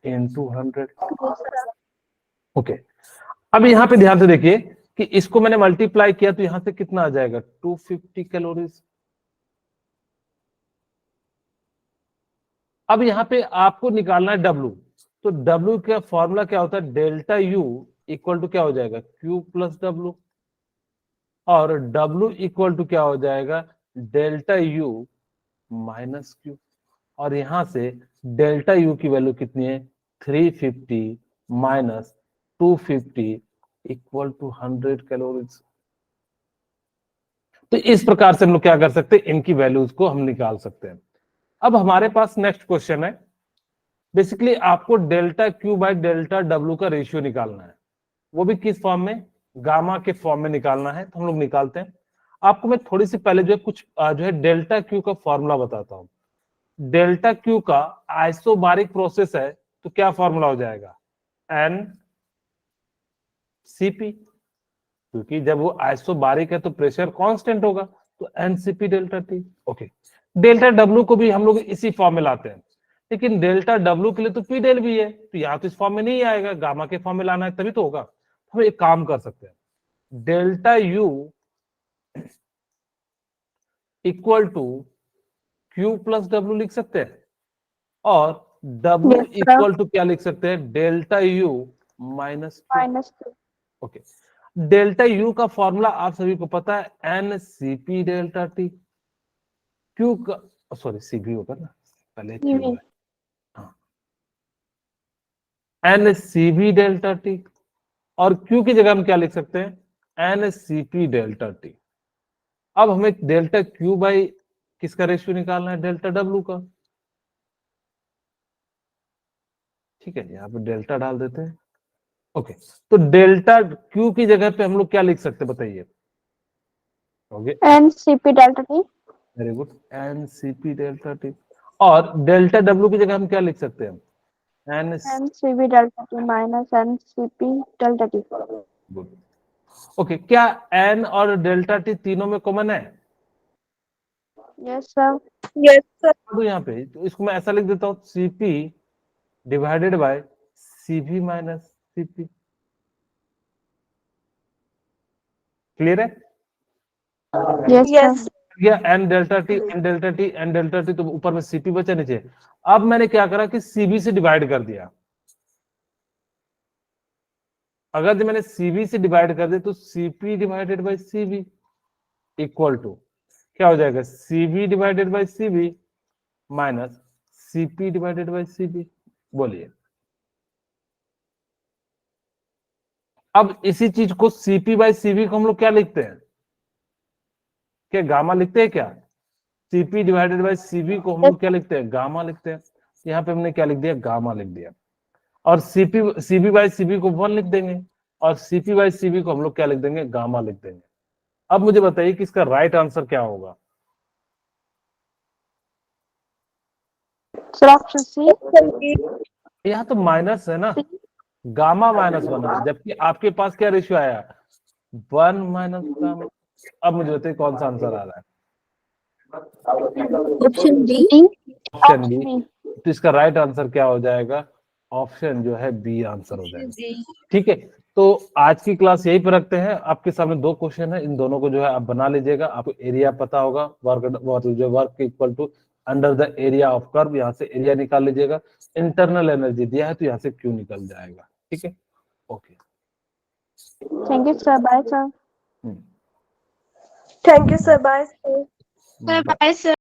into 100। ओके, अब यहाँ पे ध्यान से देखिए कि इसको मैंने मल्टीप्लाई किया, तो यहाँ से कितना आ जाएगा? 250 कैलोरीज। अब यहाँ पे आपको निकालना है W, तो W का फॉर्मूला क्या होता है? डेल्टा U इक्वल टू क्या हो जाएगा? Q प्लस W, और W इक्वल टू क्या हो जाएगा? Delta U minus Q। और यहां से डेल्टा U की वैल्यू कितनी है? 350 माइनस 250 इक्वल टू 100 कैलोरीज। तो इस प्रकार से हम लोग क्या कर सकते हैं? इनकी वैल्यूज को हम निकाल सकते हैं। अब हमारे पास नेक्स्ट क्वेश्चन है, बेसिकली आपको delta Q by delta W का रेशियो निकालना है, वो भी किस फॉर्म में? गामा के फॉर्म में निकालना है। तो हम लोग निकालते हैं। आपको मैं थोड़ी सी पहले जो है कुछ जो है डेल्टा क्यू का फॉर्मूला बताता हूं। डेल्टा क्यू का आइसोबारिक प्रोसेस है, तो क्या फॉर्मूला हो जाएगा? एन सीपी, क्योंकि जब वो आइसोबारिक है तो प्रेशर कांस्टेंट होगा, तो NCP delta T. Okay, delta W को भी हम लोग इसी फॉर्म में लाते हैं, लेकिन डेल्टा डब्ल्यू के लिए तो पी डेल भी है, तो यहाँ तो इस फॉर्म में नहीं आएगा, गामा के फॉर्म में लाना है तभी तो होगा। हम एक काम कर सकते हैं, delta U equal to Q plus W लिख सकते हैं, और W Yes, sir. Equal to क्या लिख सकते हैं? Delta U minus -2 okay, delta U का फॉर्मूला आप सभी को पता है, N CP delta T. Q का, सॉरी सीबी होगा ना, पहले क्यू CV है, हाँ, एन सीबी डेल्टा टी। और क्यू की जगह हम क्या लिख सकते हैं? N CP delta T. अब हमें डेल्टा क्यू बाई किसका रेशियो निकालना है? डेल्टा डब्ल्यू का। ठीक है, यहाँ पे डेल्टा डाल देते हैं। ओके, तो डेल्टा क्यू की जगह पे हम लोग क्या लिख सकते हैं बताइए? Okay, NCP delta T very good, N CP delta T. और डेल्टा डब्ल्यू की जगह हम क्या लिख सकते हैं? N NCB delta T minus NCP delta T good. Okay, क्या एन और डेल्टा टी तीनों में कॉमन है? yes sir yes sir, तो यहाँ पे तो इसको मैं ऐसा लिख देता हूँ, CP divided by CV minus CP. Clear है? yes yes sir या N delta T N delta T N delta T, तो ऊपर में सीपी बचा नीचे। अब मैंने क्या करा कि सीबी से डिवाइड कर दिया। अगर जो मैंने सीबी से डिवाइड कर दिया, तो CP divided by CV equal to क्या हो जाएगा? CV divided by CV minus CP divided by CV. बोलिए, अब इसी चीज को सीपी बाय सीबी को हम लोग क्या लिखते हैं? क्या गामा लिखते हैं क्या? सीपी डिवाइडेड बाय सीबी को हम लोग क्या लिखते हैं? गामा लिखते हैं। यहाँ पे हमने क्या लिख दिया? गामा लिख दिया। और सीबी बाय सीबी को 1 लिख देंगे, और सीपी बाय सीबी को हम लोग क्या लिख देंगे? गामा लिख देंगे। अब मुझे बताइए कि इसका राइट आंसर क्या होगा? sir option C यहाँ तो माइनस है ना, गामा -1 है, जबकि आपके पास क्या रेशियो आया? 1 माइनस गामा। अब मुझे बताइए कौन सा आंसर आ रहा है? Option B. D option B. B तो इसका राइट आंसर क्या हो जाएगा? ऑप्शन जो है बी आंसर हो जाएगा। ठीक है, तो आज की क्लास यही पे रखते हैं। आपके सामने 2 क्वेश्चन है, इन दोनों को जो है आप बना लीजिएगा। आपको एरिया पता होगा, work equal to under the area of curve, यहाँ से एरिया निकाल लीजिएगा। इंटरनल एनर्जी दिया है तो यहाँ से क्यू निकल जाएगा। ठीक है, okay. Thank you, sir. Bye, sir. Thank you, sir. Bye. Bye, sir.